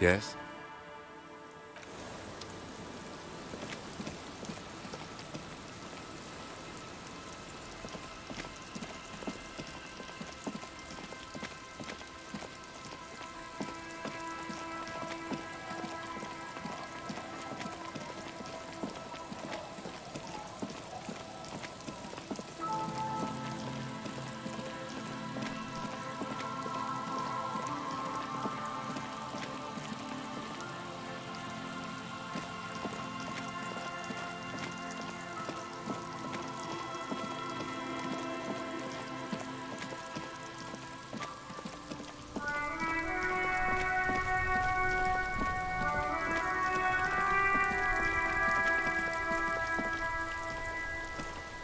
Yes?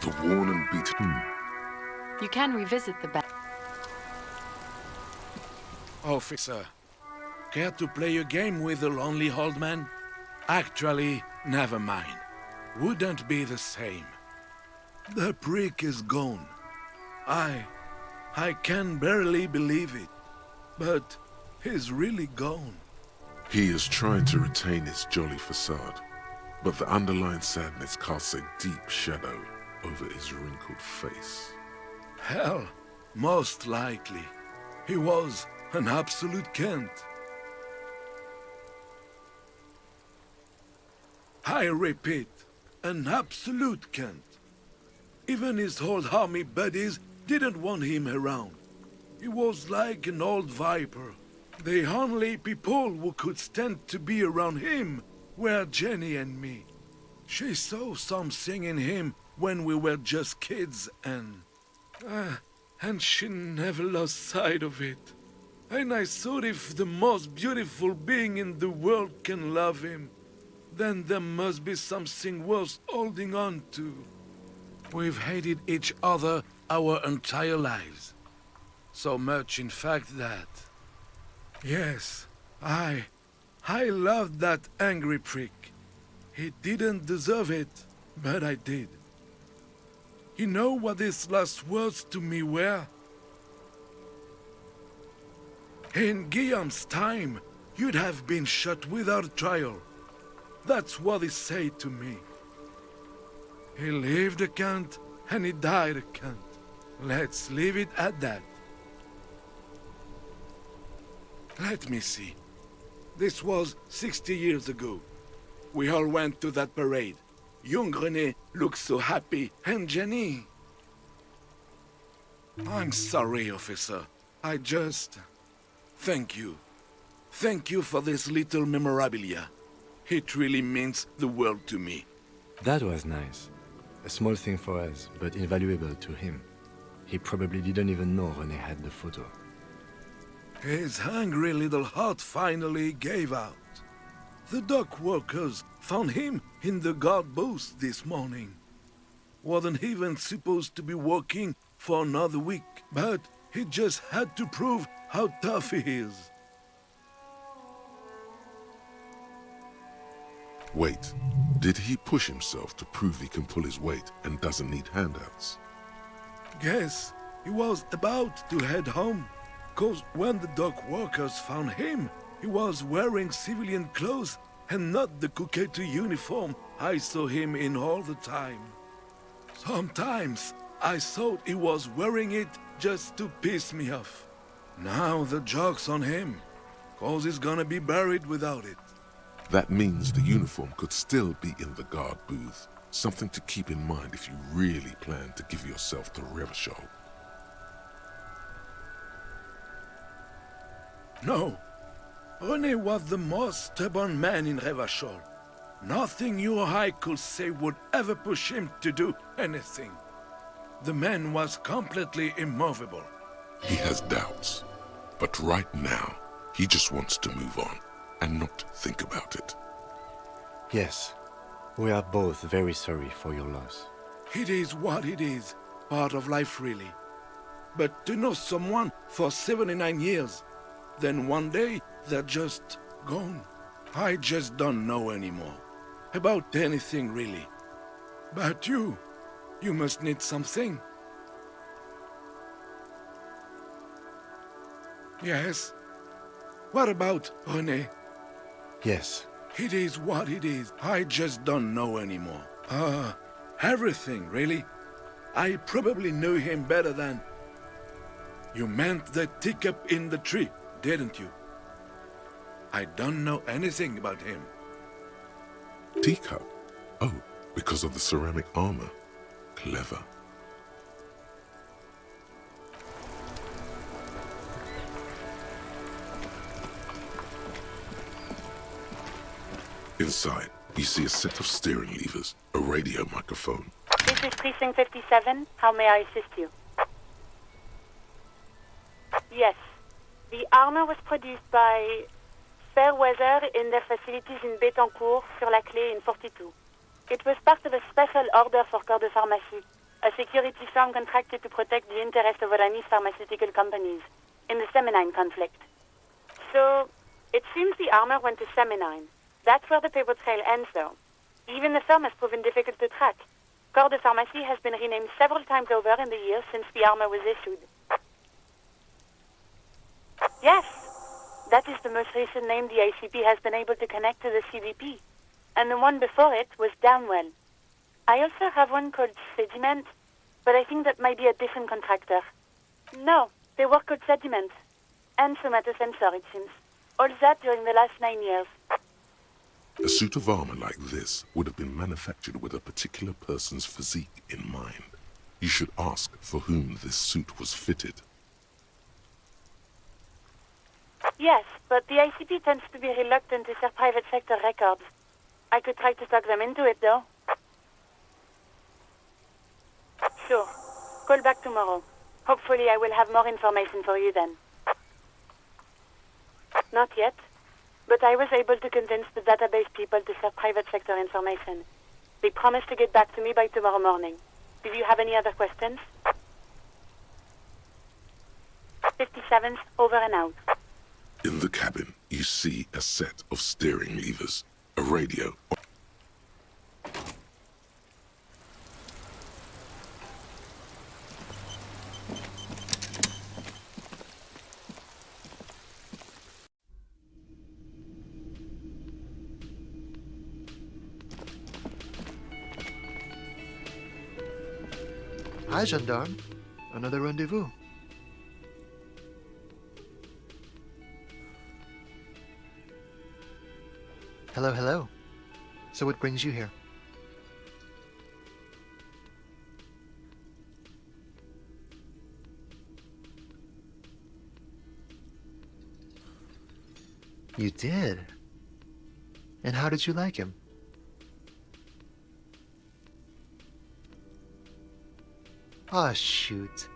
The worn and beaten. You can revisit the Officer, care to play a game with the lonely old man? Actually, never mind. Wouldn't be the same. The prick is gone. I can barely believe it. But he's really gone. He is trying to retain his jolly facade, but the underlying sadness casts a deep shadow over his wrinkled face. Hell, most likely. He was an absolute Kent. I repeat, an absolute Kent. Even his old army buddies didn't want him around. He was like an old viper. The only people who could stand to be around him were Jenny and me. She saw something in him when we were just kids, and she never lost sight of it. And I thought if the most beautiful being in the world can love him, then there must be something worth holding on to. We've hated each other our entire lives. So much, in fact, that... Yes, I loved that angry prick. He didn't deserve it, but I did. You know what his last words to me were? In Guillaume's time, you'd have been shot without trial. That's what he said to me. He lived a cunt, and he died a cunt. Let's leave it at that. Let me see. This was 60 years ago. We all went to that parade. Young René looked so happy, and Jenny... I'm sorry, officer. I just... Thank you. Thank you for this little memorabilia. It really means the world to me. That was nice. A small thing for us, but invaluable to him. He probably didn't even know René had the photo. His hungry little heart finally gave out. The dock workers found him in the guard booth this morning. Wasn't even supposed to be working for another week, but he just had to prove how tough he is. Wait, did he push himself to prove he can pull his weight and doesn't need handouts? Guess he was about to head home, 'cause when the dock workers found him, he was wearing civilian clothes and not the Kuketu uniform I saw him in all the time. Sometimes I thought he was wearing it just to piss me off. Now the joke's on him, 'cause he's gonna be buried without it. That means the uniform could still be in the guard booth. Something to keep in mind if you really plan to give yourself to Revachol. No. René was the most stubborn man in Revachol. Nothing you or I could say would ever push him to do anything. The man was completely immovable. He has doubts, but right now, he just wants to move on and not think about it. Yes, we are both very sorry for your loss. It is what it is, part of life really. But to know someone for 79 years, then one day they're just gone. I just don't know anymore. About anything really. But you must need something. Yes? What about René? Yes. It is what it is. I just don't know anymore. Everything, really. I probably knew him better than... You meant the teacup in the tree, didn't you? I don't know anything about him. Teacup? Oh, because of the ceramic armor. Clever. Inside, you see a set of steering levers, a radio microphone. This is Precinct 57. How may I assist you? Yes. The armor was produced by Fairweather in their facilities in Bétancourt, sur la Clé in 42. It was part of a special order for Corps de Pharmacie, a security firm contracted to protect the interests of Oranese pharmaceutical companies in the Seminine conflict. So, it seems the armor went to Seminine. That's where the paper trail ends, though. Even the firm has proven difficult to track. Corps de Pharmacie has been renamed several times over in the years since the armor was issued. Yes, that is the most recent name the ICP has been able to connect to the CDP. And the one before it was Downwell. I also have one called Sediment, but I think that might be a different contractor. No, they work called Sediment. And Somatosensor, it seems. All that during the last 9 years. A suit of armor like this would have been manufactured with a particular person's physique in mind. You should ask for whom this suit was fitted. Yes, but the ICP tends to be reluctant to share private sector records. I could try to talk them into it, though. Sure. Call back tomorrow. Hopefully I will have more information for you then. Not yet, but I was able to convince the database people to share private sector information. They promised to get back to me by tomorrow morning. Do you have any other questions? 57's over and out. In the cabin, you see a set of steering levers, a radio. Hi, gendarme. Another rendezvous. Hello, hello. So what brings you here? You did? And how did you like him? Ah, shoot.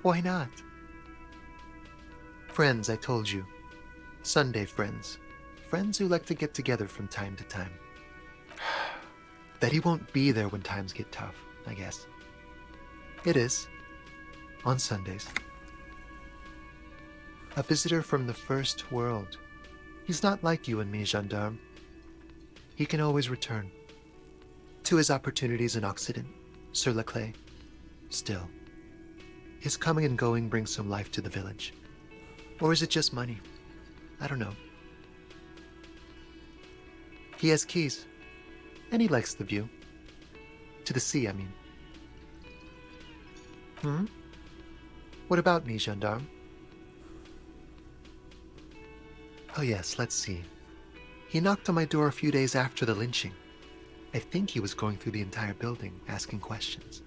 Why not? Friends, I told you. Sunday friends. Friends who like to get together from time to time. That he won't be there when times get tough, I guess. It is. On Sundays. A visitor from the first world. He's not like you and me, gendarme. He can always return. To his opportunities in Occident, sur la clé. Still. His coming and going brings some life to the village. Or is it just money? I don't know. He has keys. And he likes the view. To the sea, I mean. What about me, gendarme? Oh yes, let's see. He knocked on my door a few days after the lynching. I think he was going through the entire building, asking questions.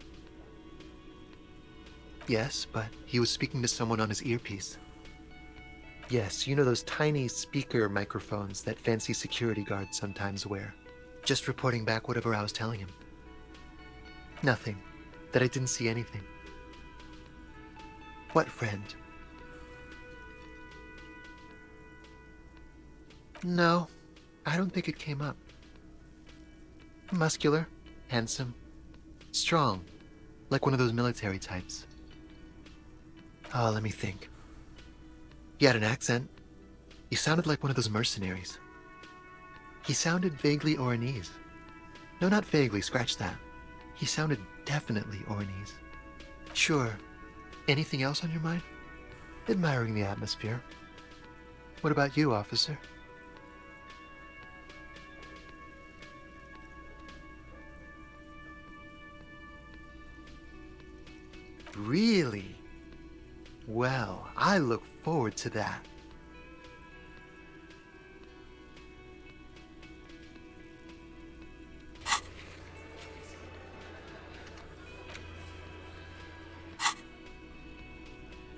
Yes, but he was speaking to someone on his earpiece. Yes, you know those tiny speaker microphones that fancy security guards sometimes wear. Just reporting back whatever I was telling him. Nothing. That I didn't see anything. What friend? No, I don't think it came up. Muscular, handsome, strong, like one of those military types. Oh, let me think. He had an accent. He sounded like one of those mercenaries. He sounded vaguely Oranese. No, not vaguely, scratch that. He sounded definitely Oranese. Sure. Anything else on your mind? Admiring the atmosphere. What about you, officer? Really? Well, I look forward to that.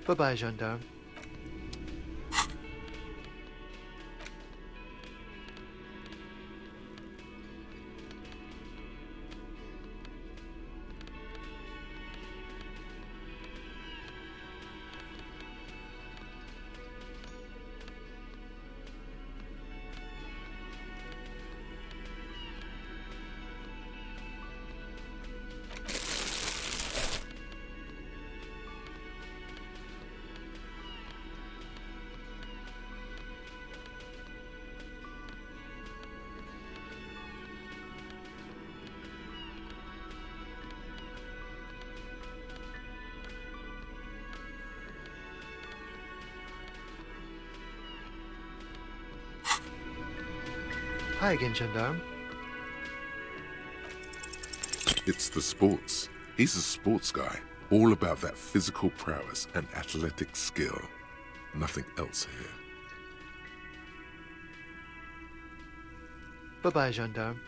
Bye-bye, gendarme. Hi again, gendarme. It's the sports. He's a sports guy, all about that physical prowess and athletic skill. Nothing else here. Bye-bye, gendarme.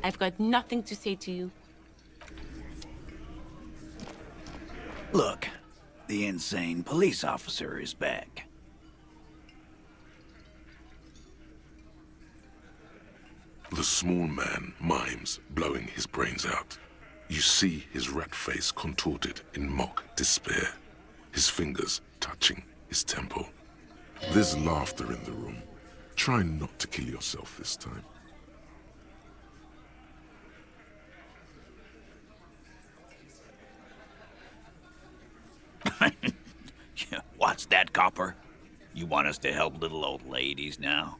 I've got nothing to say to you. Look, the insane police officer is back. The small man mimes, blowing his brains out. You see his rat face contorted in mock despair, his fingers touching his temple. There's laughter in the room. Try not to kill yourself this time. What's that, Copper? You want us to help little old ladies now?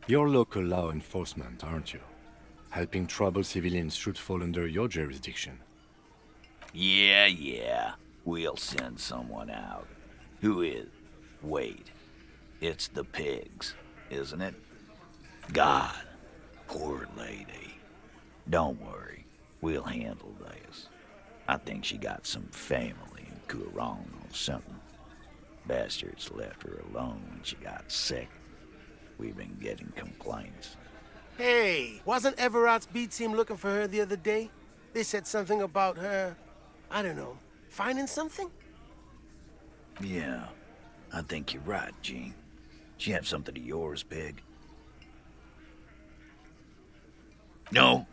You're local law enforcement, aren't you? Helping troubled civilians should fall under your jurisdiction. Yeah. We'll send someone out. Who is? Wait. It's the pigs, isn't it? God. Poor lady. Don't worry. We'll handle this. I think she got some family in Courant or something. Bastards left her alone when she got sick. We've been getting complaints. Hey, wasn't Everard's B team looking for her the other day? They said something about her, I don't know, finding something? Yeah, I think you're right, Gene. She have something of yours, Pig? No?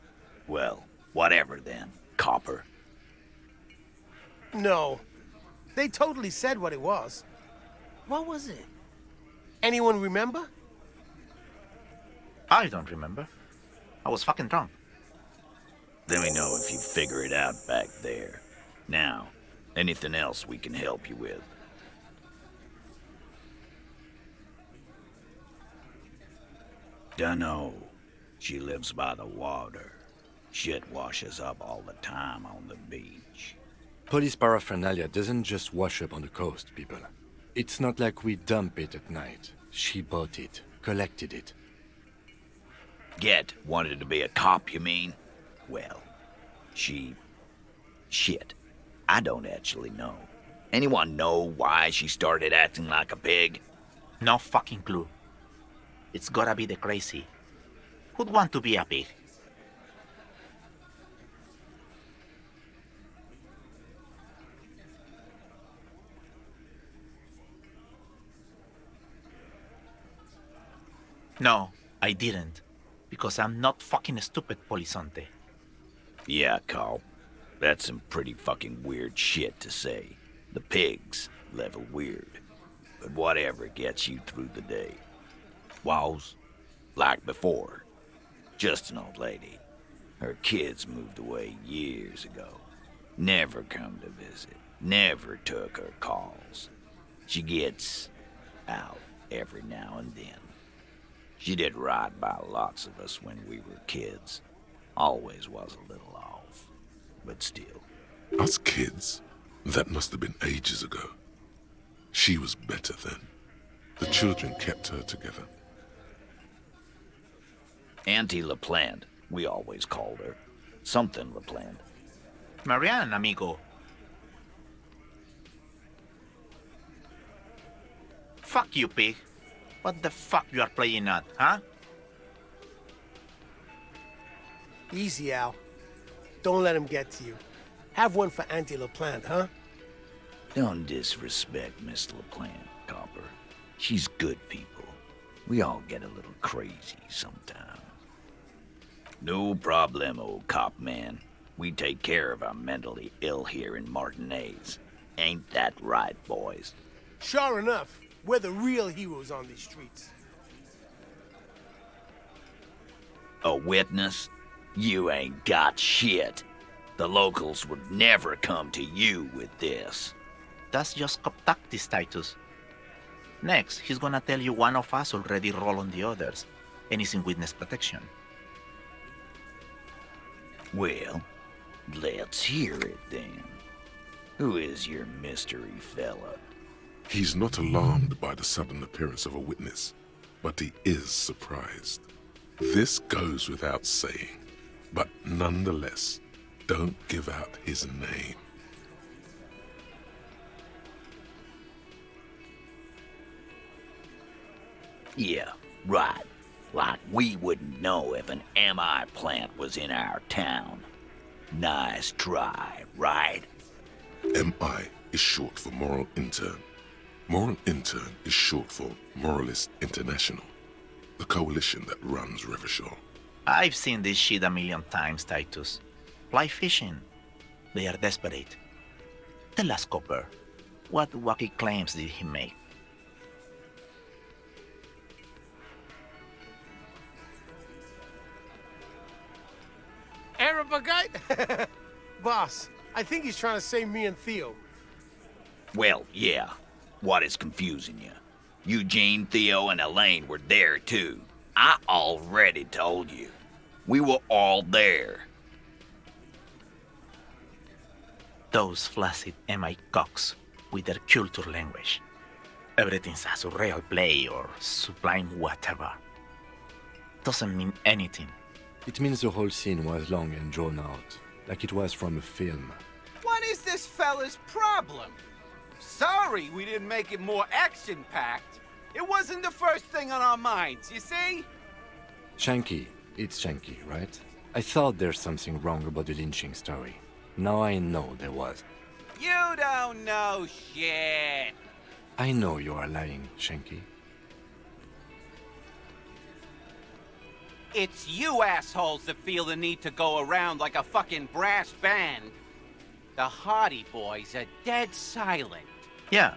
Well, whatever then, Copper. No. They totally said what it was. What was it? Anyone remember? I don't remember. I was fucking drunk. Let me know if you figure it out back there. Now, anything else we can help you with? Dunno. She lives by the water. Shit washes up all the time on the beach. Police paraphernalia doesn't just wash up on the coast, people. It's not like we dump it at night. She bought it, collected it. Wanted to be a cop, you mean? Well, shit. I don't actually know. Anyone know why she started acting like a pig? No fucking clue. It's gotta be the crazy. Who'd want to be a pig? No, I didn't. Because I'm not fucking stupid, Polizonte. Yeah, Carl. That's some pretty fucking weird shit to say. The pigs level weird. But whatever gets you through the day. Wows, like before. Just an old lady. Her kids moved away years ago. Never come to visit. Never took her calls. She gets out every now and then. She did right by lots of us when we were kids. Always was a little off, but still. Us kids? That must have been ages ago. She was better then. The children kept her together. Auntie LaPlante, we always called her. Something LaPlante. Marianne, amigo. Fuck you, pig. What the fuck you are playing at, huh? Easy, Al. Don't let him get to you. Have one for Auntie LaPlante, huh? Don't disrespect Miss LaPlante, Copper. She's good people. We all get a little crazy sometimes. No problem, old cop man. We take care of our mentally ill here in Martinez. Ain't that right, boys? Sure enough. We're the real heroes on these streets. A witness? You ain't got shit. The locals would never come to you with this. That's just cop tactics, Titus. Next, he's gonna tell you one of us already roll on the others, and is in witness protection. Well, let's hear it then. Who is your mystery fella? He's not alarmed by the sudden appearance of a witness, but he is surprised. This goes without saying, but nonetheless, don't give out his name. Yeah, right. Like we wouldn't know if an MI plant was in our town. Nice try, right? MI is short for Moral Intern. Moral Intern is short for Moralist International, the coalition that runs Revachol. I've seen this shit a million times, Titus. Fly fishing. They are desperate. Tell us, Copper, what wacky claims did he make? Arabagite? Boss, I think he's trying to say me and Theo. Well, yeah. What is confusing you? Eugene, Theo, and Elaine were there too. I already told you. We were all there. Those flaccid MI cocks with their culture language. Everything's a surreal play or sublime whatever. Doesn't mean anything. It means the whole scene was long and drawn out, like it was from a film. What is this fella's problem? Sorry we didn't make it more action-packed. It wasn't the first thing on our minds, you see? Shanky. It's Shanky, right? I thought there's something wrong about the lynching story. Now I know there was. You don't know shit. I know you are lying, Shanky. It's you assholes that feel the need to go around like a fucking brass band. The Hardy Boys are dead silent. Yeah,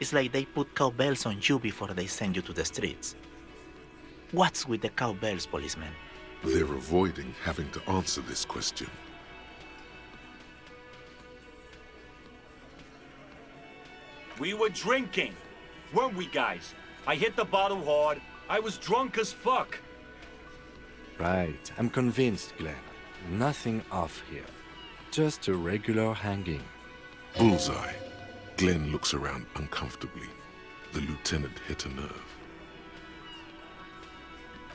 it's like they put cowbells on you before they send you to the streets. What's with the cowbells, policeman? They're avoiding having to answer this question. We were drinking, weren't we, guys? I hit the bottle hard. I was drunk as fuck. Right, I'm convinced, Glenn. Nothing off here. Just a regular hanging. Bullseye. Glenn looks around uncomfortably. The lieutenant hit a nerve.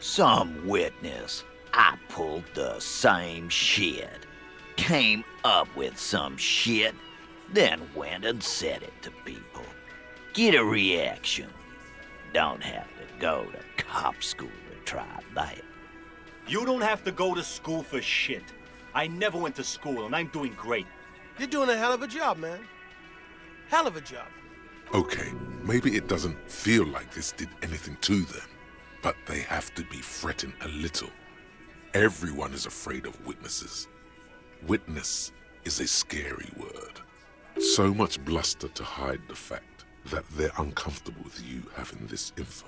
Some witness. I pulled the same shit. Came up with some shit, then went and said it to people. Get a reaction. Don't have to go to cop school to try that. You don't have to go to school for shit. I never went to school, and I'm doing great. You're doing a hell of a job, man. Hell of a job. Okay, maybe it doesn't feel like this did anything to them, but they have to be fretting a little. Everyone is afraid of witnesses. Witness is a scary word. So much bluster to hide the fact that they're uncomfortable with you having this info.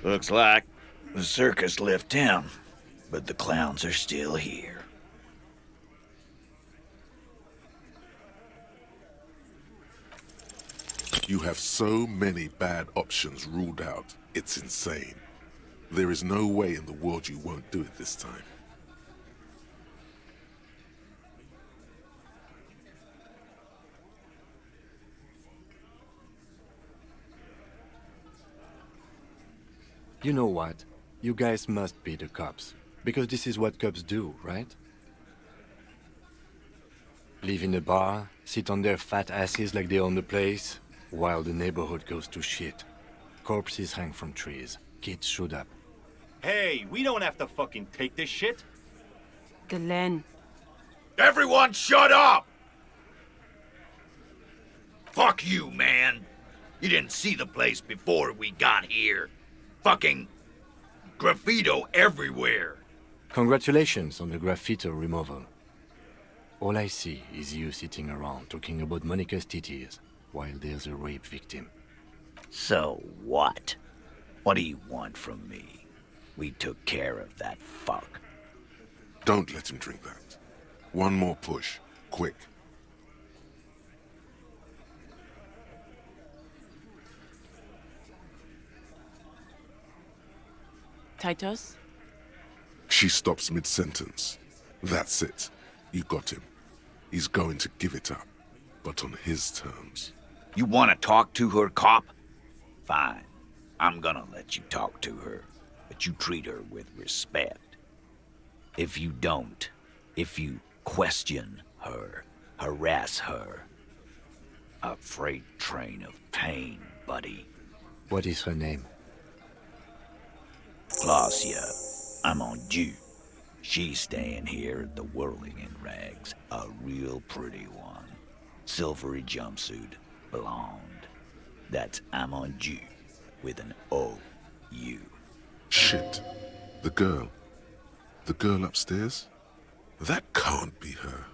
Looks like the circus left town, but the clowns are still here. You have so many bad options ruled out, it's insane. There is no way in the world you won't do it this time. You know what? You guys must be the cops. Because this is what cops do, right? Live in a bar, sit on their fat asses like they own the place, while the neighborhood goes to shit. Corpses hang from trees. Kids shoot up. Hey, we don't have to fucking take this shit. Glenn. Everyone shut up! Fuck you, man. You didn't see the place before we got here. Fucking graffito everywhere. Congratulations on the graffito removal. All I see is you sitting around talking about Monica's titties while there's a rape victim. So what? What do you want from me? We took care of that fuck. Don't let him drink that. One more push. Quick. Titus? She stops mid-sentence. That's it. You got him. He's going to give it up, but on his terms. You want to talk to her, cop? Fine. I'm gonna let you talk to her, but you treat her with respect. If you don't, if you question her, Harass her. A freight train of pain, buddy. What is her name? Glacia, I'm on due. She's staying here at the Whirling in Rags. A real pretty one. Silvery jumpsuit, blonde. That's I'm on due with an O-U. Shit. The girl. The girl upstairs? That can't be her.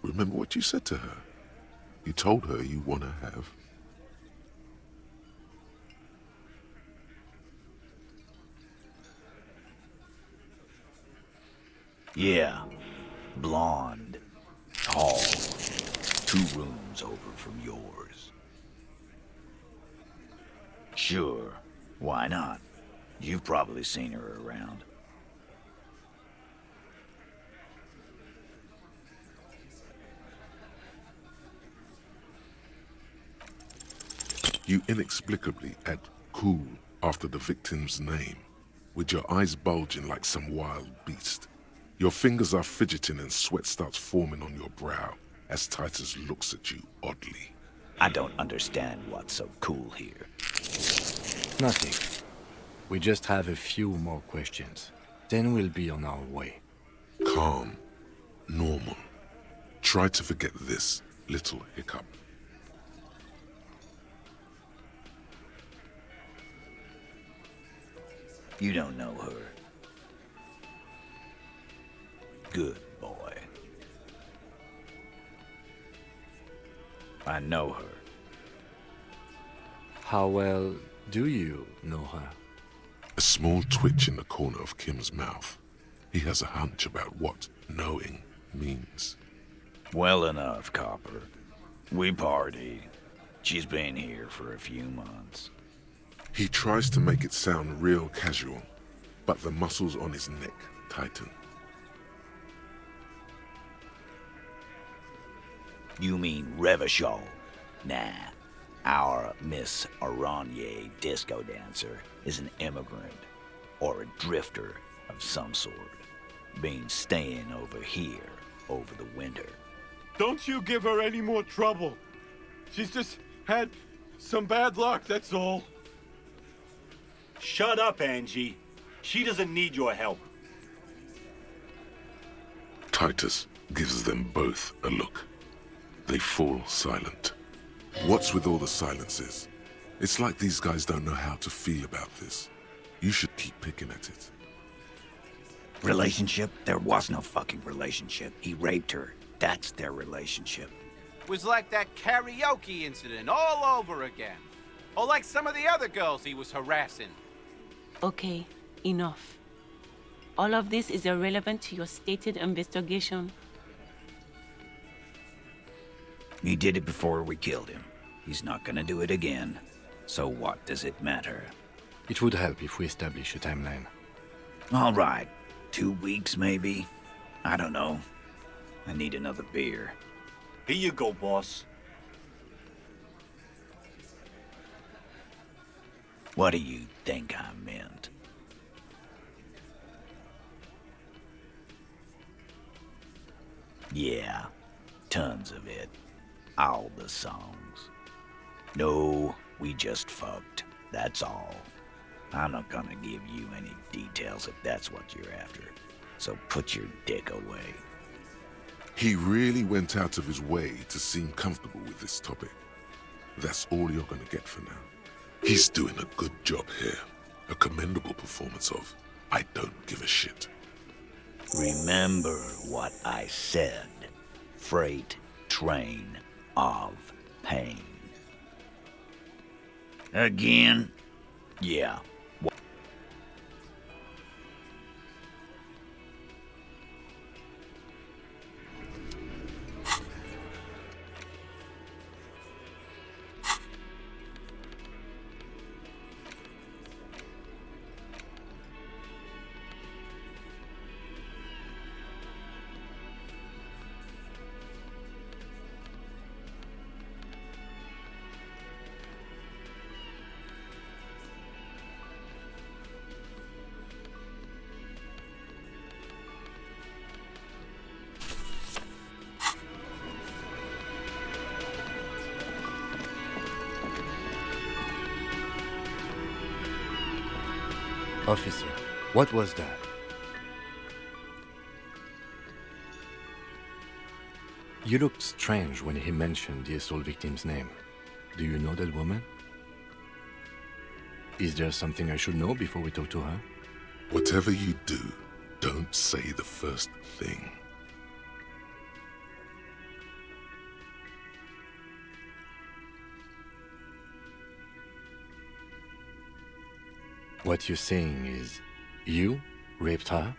Remember what you said to her? You told her you want to have. Yeah. Blonde. Tall. 2 rooms over from yours. Sure. Why not? You've probably seen her around. You inexplicably add cool after the victim's name, with your eyes bulging like some wild beast. Your fingers are fidgeting and sweat starts forming on your brow as Titus looks at you oddly. I don't understand what's so cool here. Nothing. We just have a few more questions. Then we'll be on our way. Calm. Normal. Try to forget this little hiccup. You don't know her. Good boy. I know her. How well do you know her? A small twitch in the corner of Kim's mouth. He has a hunch about what knowing means. Well enough, Copper. We partied. She's been here for a few months. He tries to make it sound real casual, but the muscles on his neck tighten. You mean Revachol? Nah. Our Miss Aranye disco dancer is an immigrant, or a drifter of some sort, been staying over here over the winter. Don't you give her any more trouble. She's just had some bad luck, that's all. Shut up, Angie. She doesn't need your help. Titus gives them both a look. They fall silent. What's with all the silences? It's like these guys don't know how to feel about this. You should keep picking at it. Relationship? There was no fucking relationship. He raped her. That's their relationship. Was like that karaoke incident all over again. Or like some of the other girls he was harassing. Okay, enough. All of this is irrelevant to your stated investigation. He did it before we killed him. He's not gonna do it again. So what does it matter? It would help if we establish a timeline. All right. 2 weeks, maybe? I don't know. I need another beer. Here you go, boss. What do you think I meant? Yeah, tons of it. All the songs. No, we just fucked. That's all. I'm not gonna give you any details if that's what you're after. So put your dick away. He really went out of his way to seem comfortable with this topic. That's all you're gonna get for now. He's doing a good job here. A commendable performance of I don't give a shit. Remember what I said. Freight train of pain. Again? Yeah. Officer, what was that? You looked strange when he mentioned the assault victim's name. Do you know that woman? Is there something I should know before we talk to her? Whatever you do, don't say the first thing. What you're saying is, you raped her?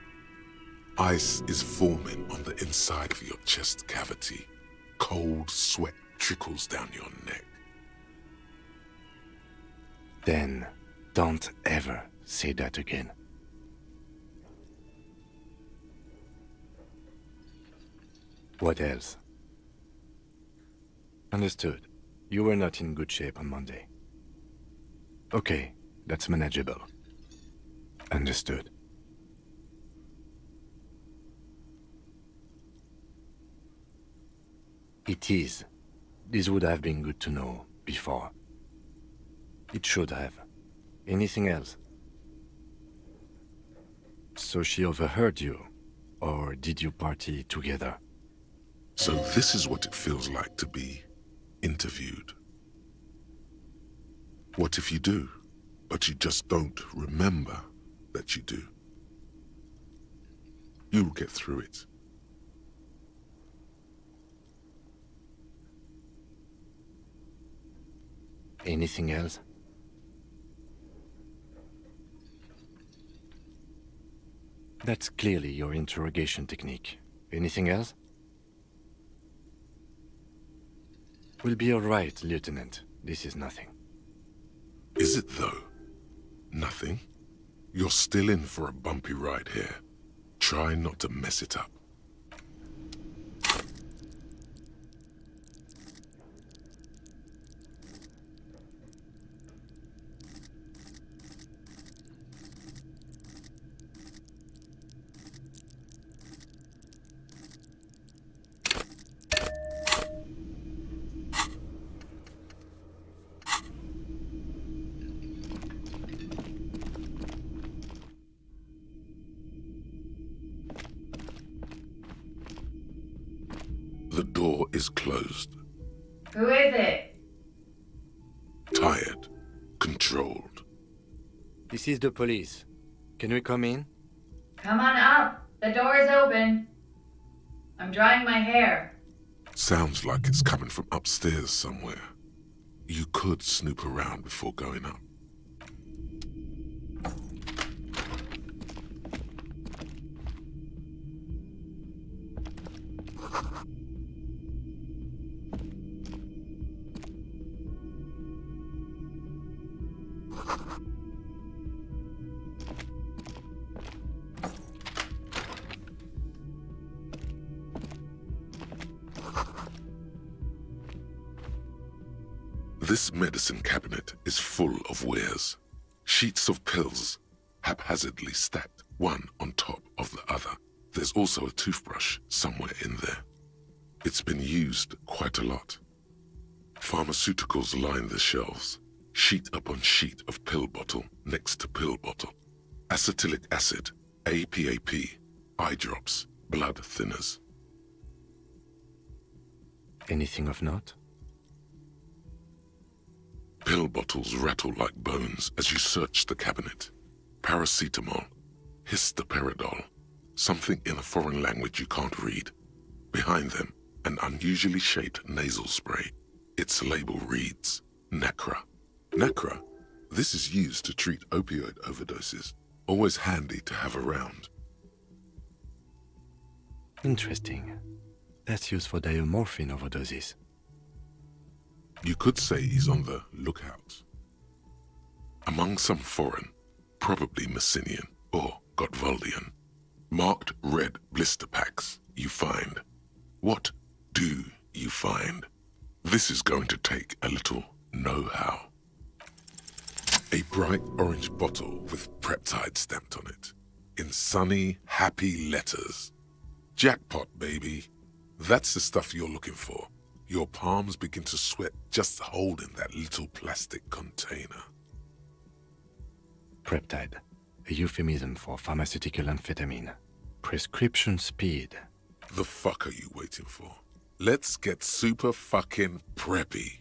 Ice is forming on the inside of your chest cavity. Cold sweat trickles down your neck. Then, don't ever say that again. What else? Understood. You were not in good shape on Monday. Okay, that's manageable. Understood. It is. This would have been good to know before. It should have. Anything else? So she overheard you, or did you party together? So this is what it feels like to be interviewed. What if you do, but you just don't remember that you do? You'll get through it. Anything else? That's clearly your interrogation technique. Anything else? We'll be all right, Lieutenant. This is nothing. Is it though? Nothing? You're still in for a bumpy ride here. Try not to mess it up. The door is closed. Who is it? Tired. Controlled. This is the police. Can we come in? Come on up. The door is open. I'm drying my hair. Sounds like it's coming from upstairs somewhere. You could snoop around before going up. This medicine cabinet is full of wares. Sheets of pills, haphazardly stacked one on top of the other. There's also a toothbrush somewhere in there. It's been used quite a lot. Pharmaceuticals line the shelves, sheet upon sheet of pill bottle next to pill bottle. Acetylic acid, APAP, eye drops, blood thinners. Anything of note? Pill bottles rattle like bones as you search the cabinet. Paracetamol, histoperidol, something in a foreign language you can't read. Behind them, an unusually shaped nasal spray. Its label reads, Nacra. Nacra? This is used to treat opioid overdoses. Always handy to have around. Interesting. That's used for diamorphine overdoses. You could say he's on the lookout. Among some foreign, probably Messinian or Gotwaldian, marked red blister packs you find. What do you find? This is going to take a little know-how. A bright orange bottle with Peptide stamped on it, in sunny, happy letters. Jackpot, baby. That's the stuff you're looking for. Your palms begin to sweat just holding that little plastic container. Peptide. a euphemism for pharmaceutical amphetamine. Prescription speed. The fuck are you waiting for? Let's get super fucking preppy.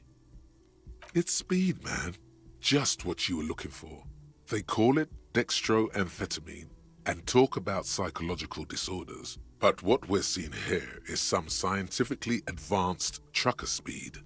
It's speed, man. Just what you were looking for. They call it dextroamphetamine and talk about psychological disorders. But what we're seeing here is some scientifically advanced trucker speed.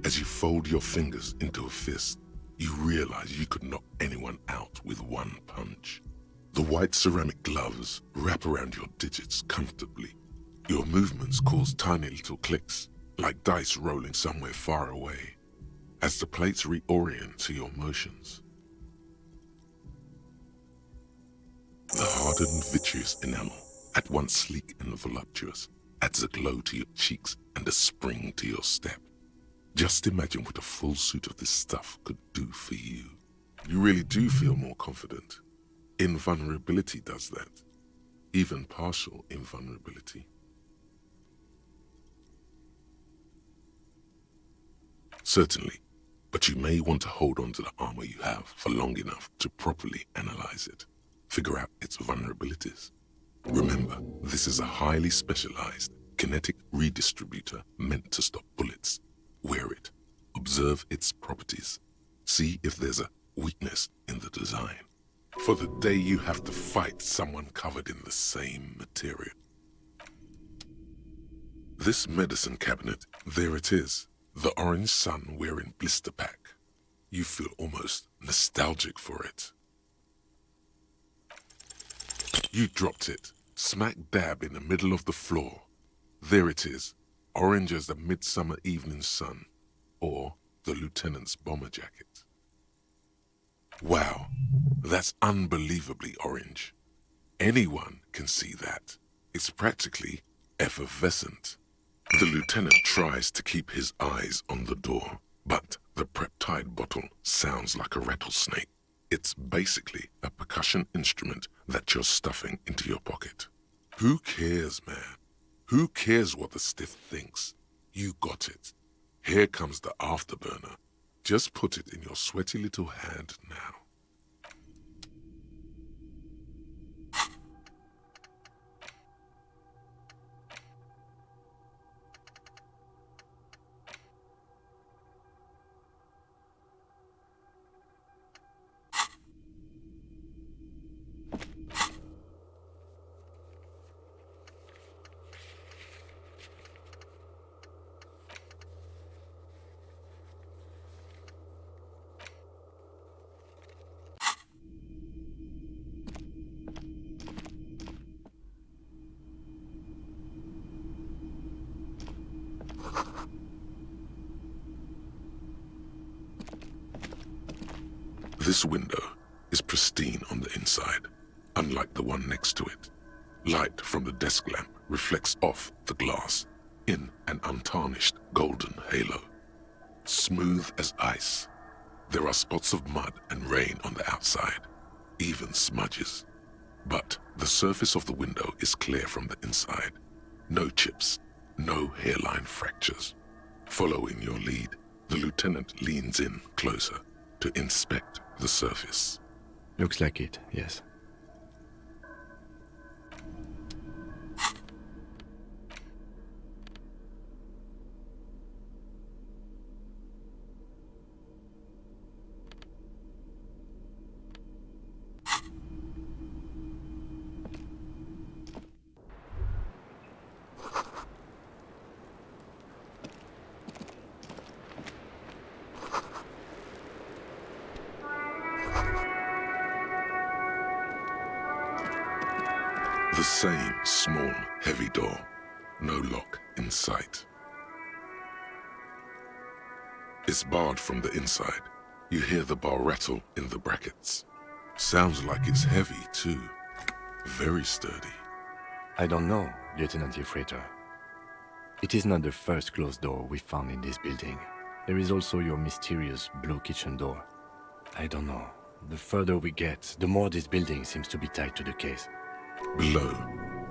As you fold your fingers into a fist, you realize you could knock anyone out with one punch. The white ceramic gloves wrap around your digits comfortably. Your movements cause tiny little clicks, like dice rolling somewhere far away, as the plates reorient to your motions. The hardened vitreous enamel, at once sleek and voluptuous, adds a glow to your cheeks and a spring to your step. Just imagine what a full suit of this stuff could do for you. You really do feel more confident. Invulnerability does that. Even partial invulnerability. Certainly, but you may want to hold on to the armor you have for long enough to properly analyze it. Figure out its vulnerabilities. Remember, this is a highly specialized kinetic redistributor meant to stop bullets. Wear it. Observe its properties. See if there's a weakness in the design. For the day you have to fight someone covered in the same material. This medicine cabinet, there it is. The orange sun wearing blister pack. You feel almost nostalgic for it. You dropped it, smack dab in the middle of the floor. There it is, orange as the midsummer evening sun, or the lieutenant's bomber jacket. Wow, that's unbelievably orange. Anyone can see that. It's practically effervescent. The lieutenant tries to keep his eyes on the door, but the peptide bottle sounds like a rattlesnake. It's basically a percussion instrument that you're stuffing into your pocket. Who cares, man? Who cares what the stiff thinks? You got it. Here comes the afterburner. Just put it in your sweaty little hand now. This window is pristine on the inside, unlike the one next to it. Light from the desk lamp reflects off the glass in an untarnished golden halo. Smooth as ice. There are spots of mud and rain on the outside, even smudges. But the surface of the window is clear from the inside. No chips, no hairline fractures. Following your lead, the lieutenant leans in closer to inspect the surface. Looks like it, yes. The same small, heavy door. No lock in sight. It's barred from the inside. You hear the bar rattle in the brackets. Sounds like it's heavy, too. Very sturdy. I don't know, Lieutenant Freighter. It is not the first closed door we found in this building. There is also your mysterious blue kitchen door. I don't know. The further we get, the more this building seems to be tied to the case. Below,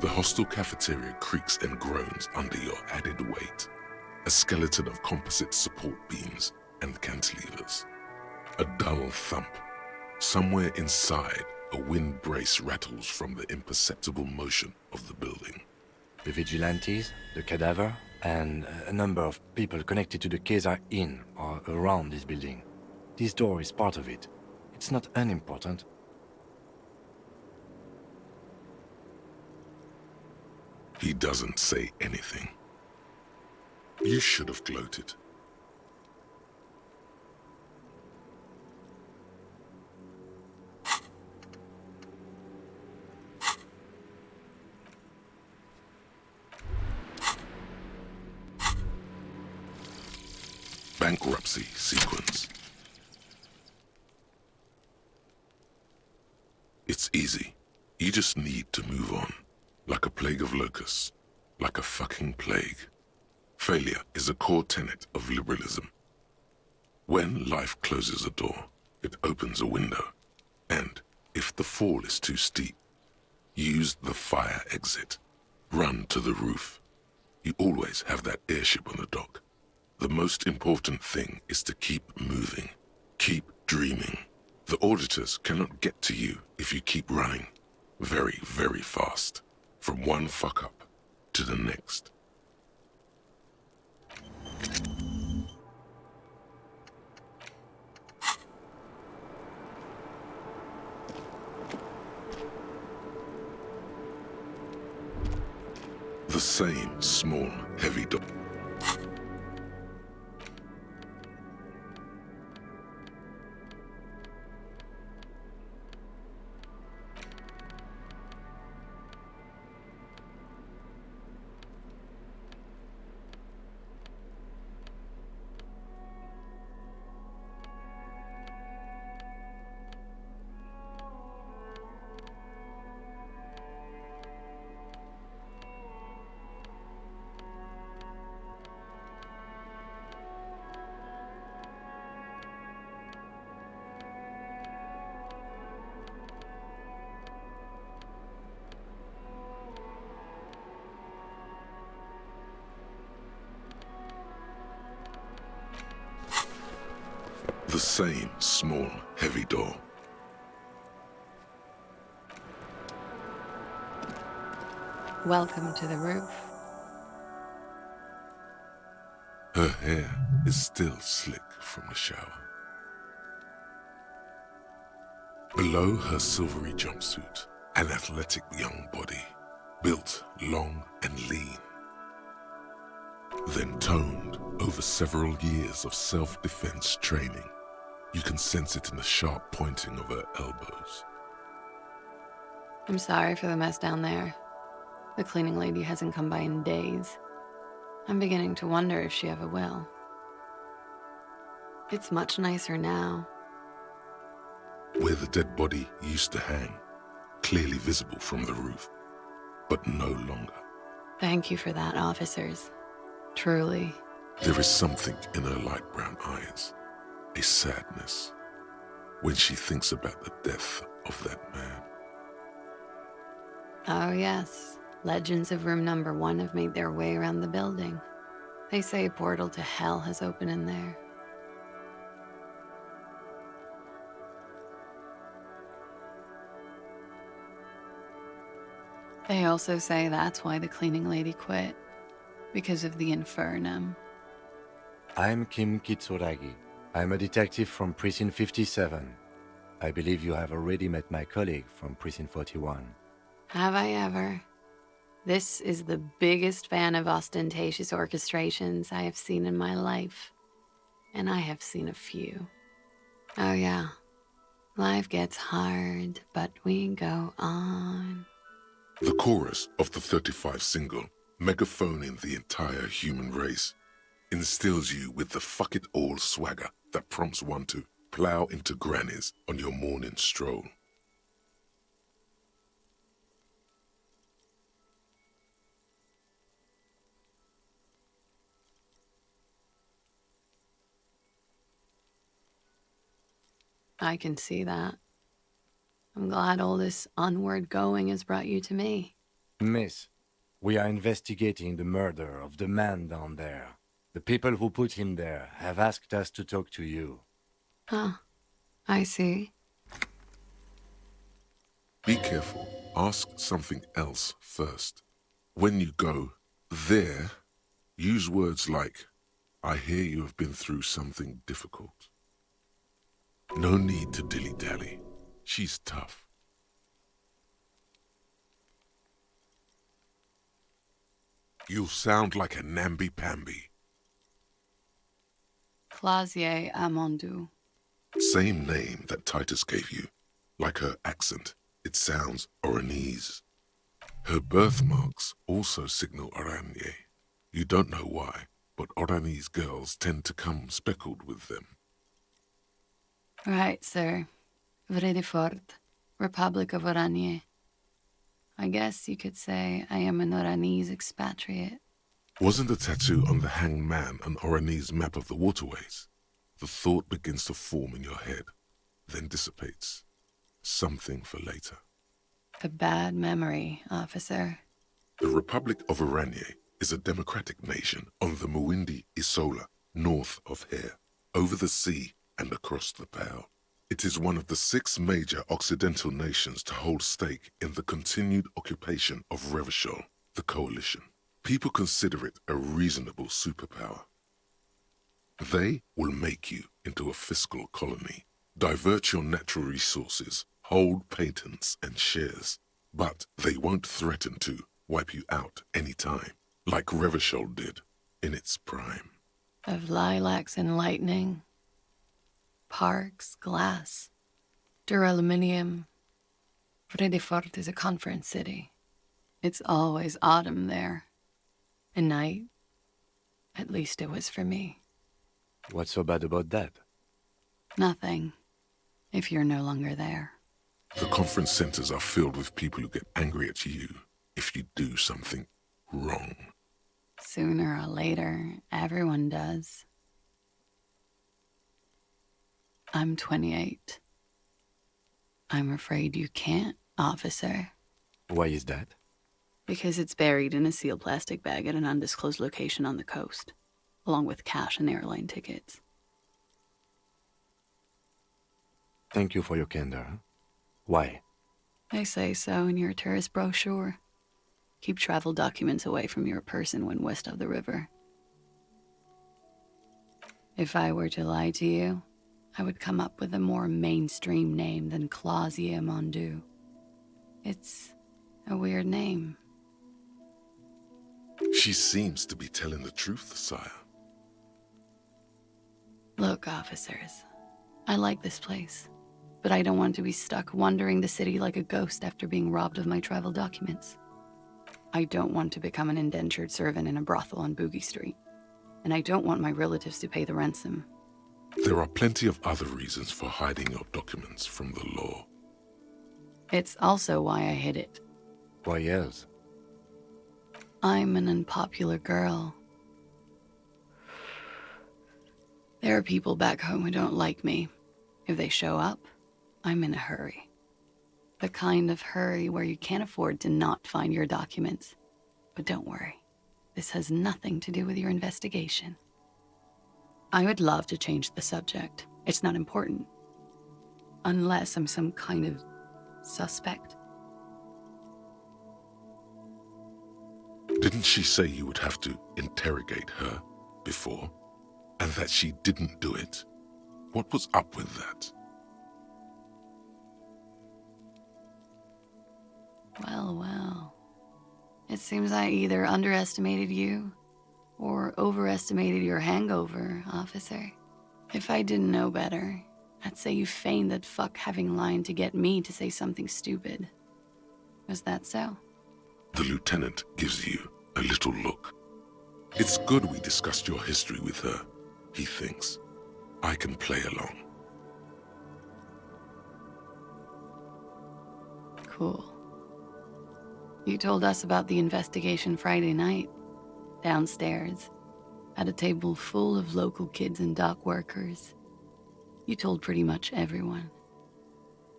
the hostel cafeteria creaks and groans under your added weight. A skeleton of composite support beams and cantilevers. A dull thump. Somewhere inside, a wind brace rattles from the imperceptible motion of the building. The vigilantes, the cadaver, and a number of people connected to the case are in or around this building. This door is part of it. It's not unimportant. He doesn't say anything. You should have gloated. Bankruptcy sequence. It's easy. You just need to move on. Like a plague of locusts. Like a fucking plague. Failure is a core tenet of liberalism. When life closes a door, it opens a window. And if the fall is too steep, use the fire exit. Run to the roof. You always have that airship on the dock. The most important thing is to keep moving. Keep dreaming. The auditors cannot get to you if you keep running. Very, very fast. From one fuck-up to the next. The same small, heavy door. The same small, heavy door. Welcome to the roof. Her hair is still slick from the shower. Below her silvery jumpsuit, an athletic young body, built long and lean. Then toned over several years of self-defense training. You can sense it in the sharp pointing of her elbows. I'm sorry for the mess down there. The cleaning lady hasn't come by in days. I'm beginning to wonder if she ever will. It's much nicer now. Where the dead body used to hang, clearly visible from the roof, but no longer. Thank you for that, officers. Truly. There is something in her light brown eyes, a sadness, when she thinks about the death of that man. Oh yes, legends of room number 1 have made their way around the building. They say a portal to hell has opened in there. They also say that's why the cleaning lady quit. Because of the infernum. I'm Kim Kitsuragi. I'm a detective from Precinct 57. I believe you have already met my colleague from Precinct 41. Have I ever? This is the biggest fan of ostentatious orchestrations I have seen in my life. And I have seen a few. Oh yeah. Life gets hard, but we go on. The chorus of the 35 single, megaphoning the entire human race, instills you with the fuck it all swagger that prompts one to plow into grannies on your morning stroll. I can see that. I'm glad all this onward going has brought you to me. Miss, we are investigating the murder of the man down there. The people who put him there have asked us to talk to you. Huh. I see. Be careful. Ask something else first. When you go there, use words like, I hear you have been through something difficult. No need to dilly-dally. She's tough. You'll sound like a namby-pamby. Clausier Amandu. Same name that Titus gave you. Like her accent, it sounds Oranese. Her birthmarks also signal Oranje. You don't know why, but Oranese girls tend to come speckled with them. Right, sir. Vredefort, Republic of Oranje. I guess you could say I am an Oranese expatriate. Wasn't the tattoo on the hanged man an Oranese map of the waterways? The thought begins to form in your head, then dissipates. Something for later. A bad memory, officer. The Republic of Oranje is a democratic nation on the Muindi Isola, north of here, over the sea and across the Pale. It is one of the 6 major Occidental nations to hold stake in the continued occupation of Revachol, the coalition. People consider it a reasonable superpower. They will make you into a fiscal colony, divert your natural resources, hold patents and shares, but they won't threaten to wipe you out any time, like Revachol did in its prime. Of lilacs and lightning, parks, glass, duraluminium. Vredefort is a conference city. It's always autumn there. A night. At least it was for me. What's so bad about that? Nothing, if you're no longer there. The conference centers are filled with people who get angry at you if you do something wrong. Sooner or later, everyone does. I'm 28. I'm afraid you can't, officer. Why is that? Because it's buried in a sealed plastic bag at an undisclosed location on the coast, along with cash and airline tickets. Thank you for your candor. Why? They say so in your tourist brochure. Keep travel documents away from your person when west of the river. If I were to lie to you, I would come up with a more mainstream name than Clausier Mondu. It's a weird name. She seems to be telling the truth, sire. Look, officers, I like this place, but I don't want to be stuck wandering the city like a ghost after being robbed of my travel documents. I don't want to become an indentured servant in a brothel on Boogie Street, and I don't want my relatives to pay the ransom. There are plenty of other reasons for hiding your documents from the law. It's also why I hid it. Why else? I'm an unpopular girl. There are people back home who don't like me. If they show up, I'm in a hurry. The kind of hurry where you can't afford to not find your documents. But don't worry, this has nothing to do with your investigation. I would love to change the subject. It's not important. Unless I'm some kind of suspect. Didn't she say you would have to interrogate her before? And that she didn't do it? What was up with that? Well. It seems I either underestimated you or overestimated your hangover, officer. If I didn't know better, I'd say you feigned that fuck having lied to get me to say something stupid. Was that so? The lieutenant gives you a little look. It's good we discussed your history with her, he thinks. I can play along. Cool. You told us about the investigation Friday night, downstairs, at a table full of local kids and dock workers. You told pretty much everyone.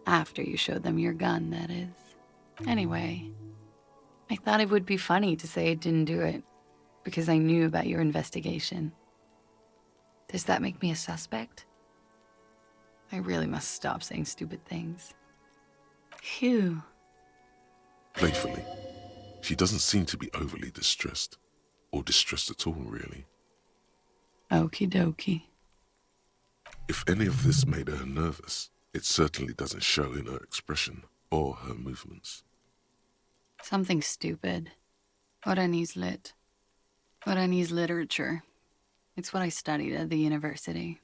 After you showed them your gun, that is. Anyway, I thought it would be funny to say I didn't do it, because I knew about your investigation. Does that make me a suspect? I really must stop saying stupid things. Phew. Playfully, she doesn't seem to be overly distressed, or distressed at all, really. Okie dokie. If any of this made her nervous, it certainly doesn't show in her expression or her movements. Something stupid. Oranese lit. Oranese literature. It's what I studied at the university.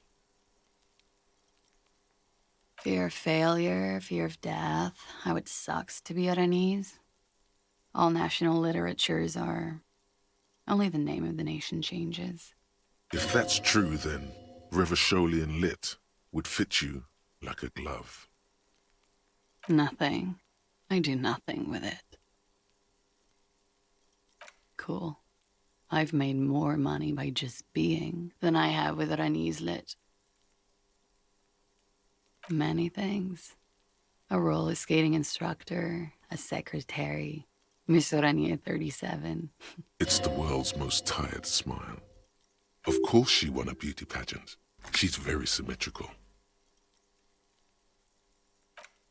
Fear of failure, fear of death, how it sucks to be Oranese. All national literatures are... Only the name of the nation changes. If that's true, then Revacholian lit would fit you like a glove. Nothing. I do nothing with it. Cool. I've made more money by just being than I have with Oranese lit. Many things. A roller skating instructor, a secretary, Miss Oranje 37. It's the world's most tired smile. Of course she won a beauty pageant. She's very symmetrical.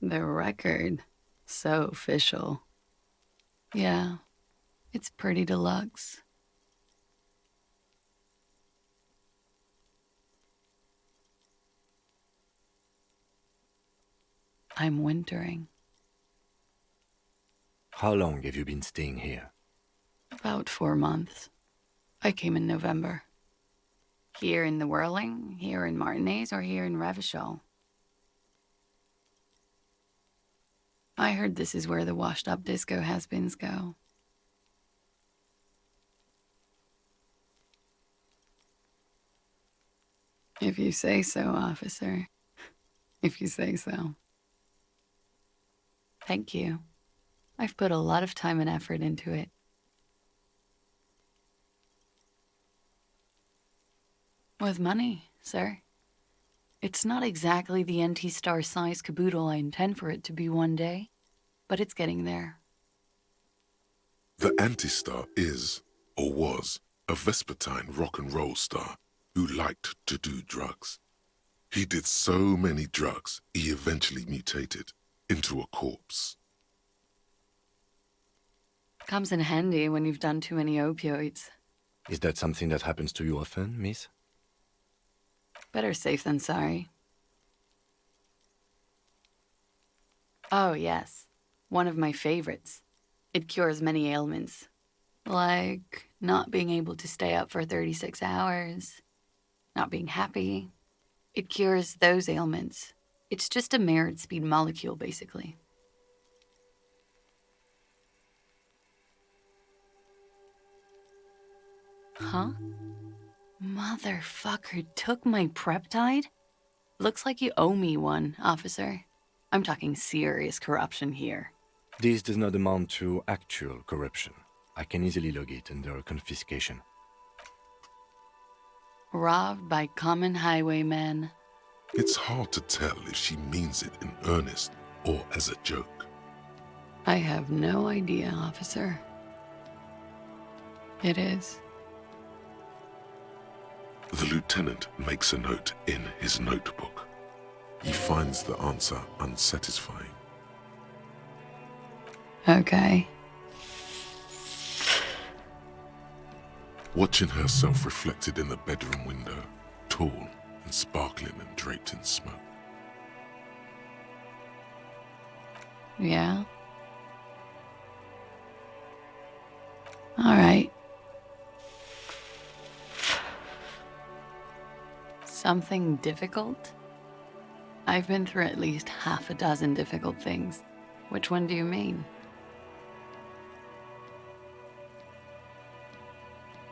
The record. So official. Yeah, it's pretty deluxe. I'm wintering. How long have you been staying here? About 4 months. I came in November. Here in the Whirling, here in Martinez, or here in Revachol. I heard this is where the washed-up disco has-beens go. If you say so, officer. If you say so. Thank you. I've put a lot of time and effort into it. With money, sir. It's not exactly the NT-star size caboodle I intend for it to be one day, but it's getting there. The Anti-Star is, or was, a Vespertine rock and roll star who liked to do drugs. He did so many drugs, he eventually mutated into a corpse. Comes in handy when you've done too many opioids. Is that something that happens to you often, miss? Better safe than sorry. Oh, yes. One of my favorites. It cures many ailments. Like not being able to stay up for 36 hours, not being happy. It cures those ailments. It's just a merit speed molecule, basically. Huh? Motherfucker took my Preptide? Looks like you owe me one, officer. I'm talking serious corruption here. This does not amount to actual corruption. I can easily log it under confiscation. Robbed by common highwaymen. It's hard to tell if she means it in earnest or as a joke. I have no idea, officer. It is. The lieutenant makes a note in his notebook. He finds the answer unsatisfying. Okay. Watching herself reflected in the bedroom window, tall and sparkling and draped in smoke. Yeah? All right. Something difficult? I've been through at least half a dozen difficult things. Which one do you mean?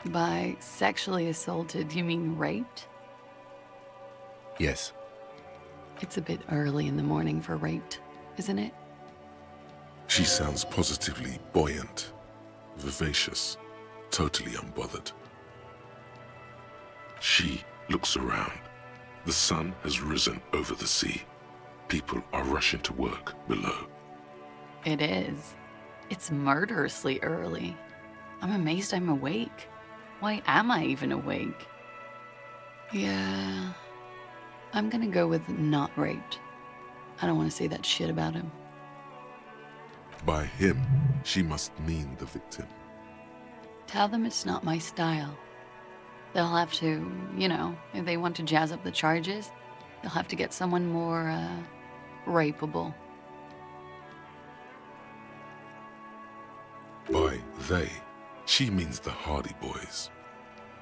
By sexually assaulted, you mean raped? Yes. It's a bit early in the morning for raped, isn't it? She sounds positively buoyant, vivacious, totally unbothered. She looks around. The sun has risen over the sea. People are rushing to work below. It is. It's murderously early. I'm amazed I'm awake. Why am I even awake? Yeah, I'm gonna go with not raped. I don't want to say that shit about him. By him, she must mean the victim. Tell them it's not my style. They'll have to, if they want to jazz up the charges, they'll have to get someone more, rapeable. By they, she means the Hardy Boys.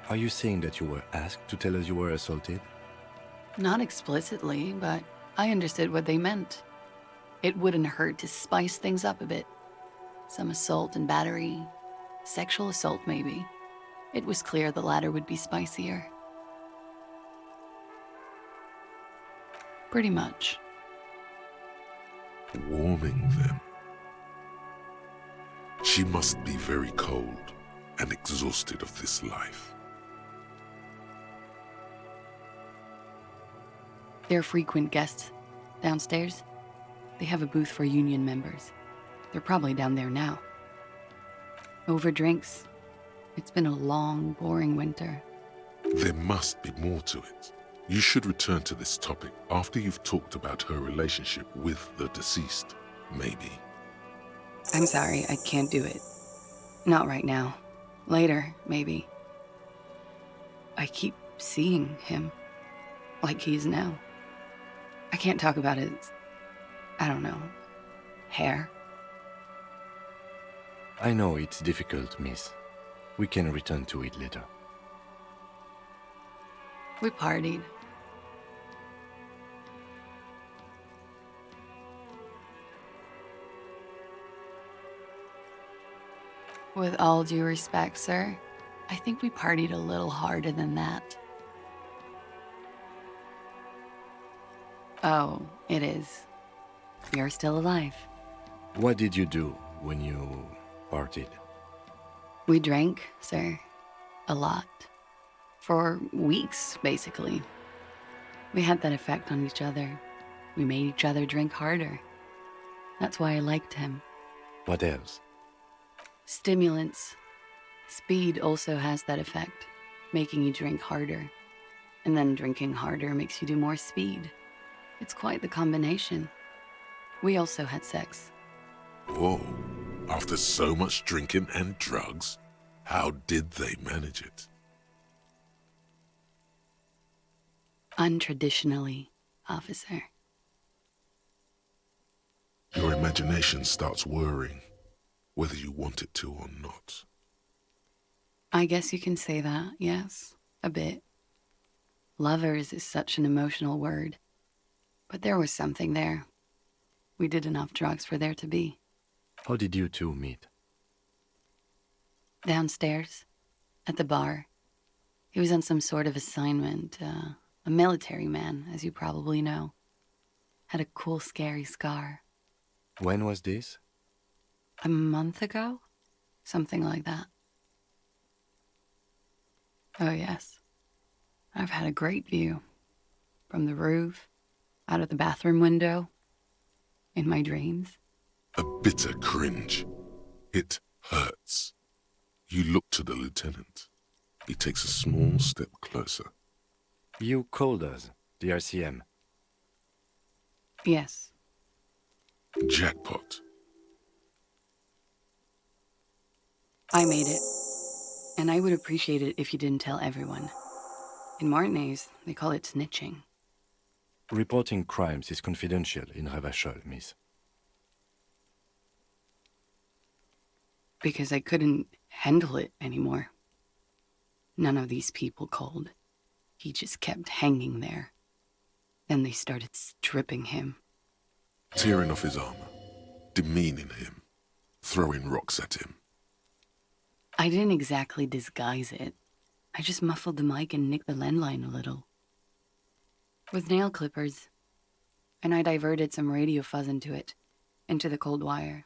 Are you saying that you were asked to tell us you were assaulted? Not explicitly, but I understood what they meant. It wouldn't hurt to spice things up a bit. Some assault and battery, sexual assault maybe. It was clear the latter would be spicier. Pretty much. Warming them. She must be very cold and exhausted of this life. They're frequent guests downstairs. They have a booth for union members. They're probably down there now. Over drinks. It's been a long, boring winter. There must be more to it. You should return to this topic after you've talked about her relationship with the deceased, maybe. I'm sorry, I can't do it. Not right now. Later, maybe. I keep seeing him. Like he is now. I can't talk about his, I don't know, hair. I know it's difficult, miss. We can return to it later. We partied. With all due respect, sir, I think we partied a little harder than that. Oh, it is. You're still alive. What did you do when you partied? We drank, sir. A lot. For weeks, basically. We had that effect on each other. We made each other drink harder. That's why I liked him. What else? Stimulants. Speed also has that effect, making you drink harder. And then drinking harder makes you do more speed. It's quite the combination. We also had sex. Whoa, after so much drinking and drugs, how did they manage it? Untraditionally, officer. Your imagination starts whirring, whether you want it to or not. I guess you can say that, yes, a bit. Lovers is such an emotional word. But there was something there. We did enough drugs for there to be. How did you two meet? Downstairs, at the bar. He was on some sort of assignment, a military man, as you probably know. Had a cool, scary scar. When was this? A month ago? Something like that. Oh, yes. I've had a great view. From the roof, out of the bathroom window, in my dreams. A bitter cringe. It hurts. You look to the lieutenant. He takes a small step closer. You called us, the RCM. Yes. Jackpot. I made it. And I would appreciate it if you didn't tell everyone. In Martinez, they call it snitching. Reporting crimes is confidential in Revachol, miss. Because I couldn't handle it anymore. None of these people called. He just kept hanging there. Then they started stripping him. Tearing off his armor. Demeaning him. Throwing rocks at him. I didn't exactly disguise it. I just muffled the mic and nicked the landline a little. With nail clippers. And I diverted some radio fuzz into the cold wire.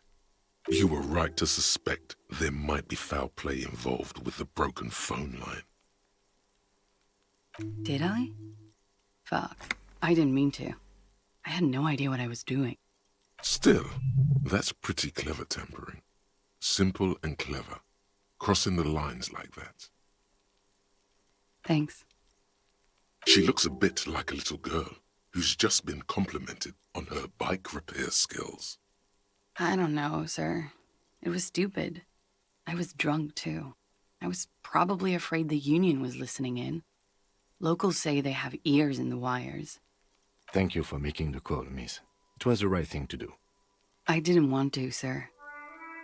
You were right to suspect there might be foul play involved with the broken phone line. Did I? Fuck. I didn't mean to. I had no idea what I was doing. Still, that's pretty clever tampering. Simple and clever. Crossing the lines like that. Thanks. She looks a bit like a little girl who's just been complimented on her bike repair skills. I don't know, sir. It was stupid. I was drunk, too. I was probably afraid the union was listening in. Locals say they have ears in the wires. Thank you for making the call, miss. It was the right thing to do. I didn't want to, sir.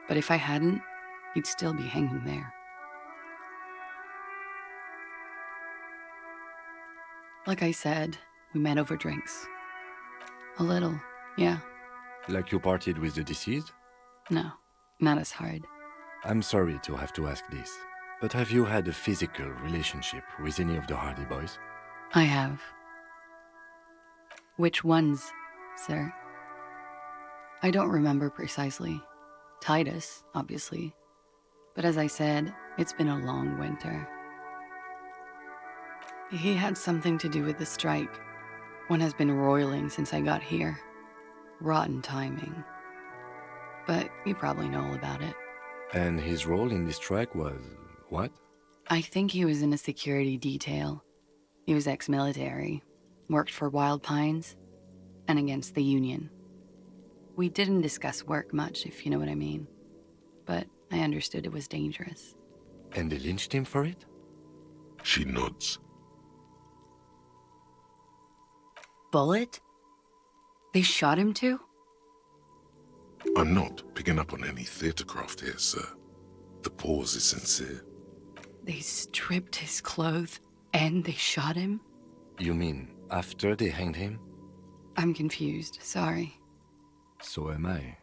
But if I hadn't, he'd still be hanging there. Like I said, we met over drinks. A little, yeah. Like you partied with the deceased? No, not as hard. I'm sorry to have to ask this, but have you had a physical relationship with any of the Hardy Boys? I have. Which ones, sir? I don't remember precisely. Titus, obviously. But as I said, it's been a long winter. He had something to do with the strike. One has been roiling since I got here. Rotten timing. But you probably know all about it. And his role in this strike was what? I think he was in a security detail. He was ex-military, worked for Wild Pines, and against the Union. We didn't discuss work much, if you know what I mean. But I understood it was dangerous. And they lynched him for it? She nods. Bullet? They shot him too? I'm not picking up on any theatercraft here, sir. The pause is sincere. They stripped his clothes and they shot him? You mean after they hanged him? I'm confused, sorry. So am I.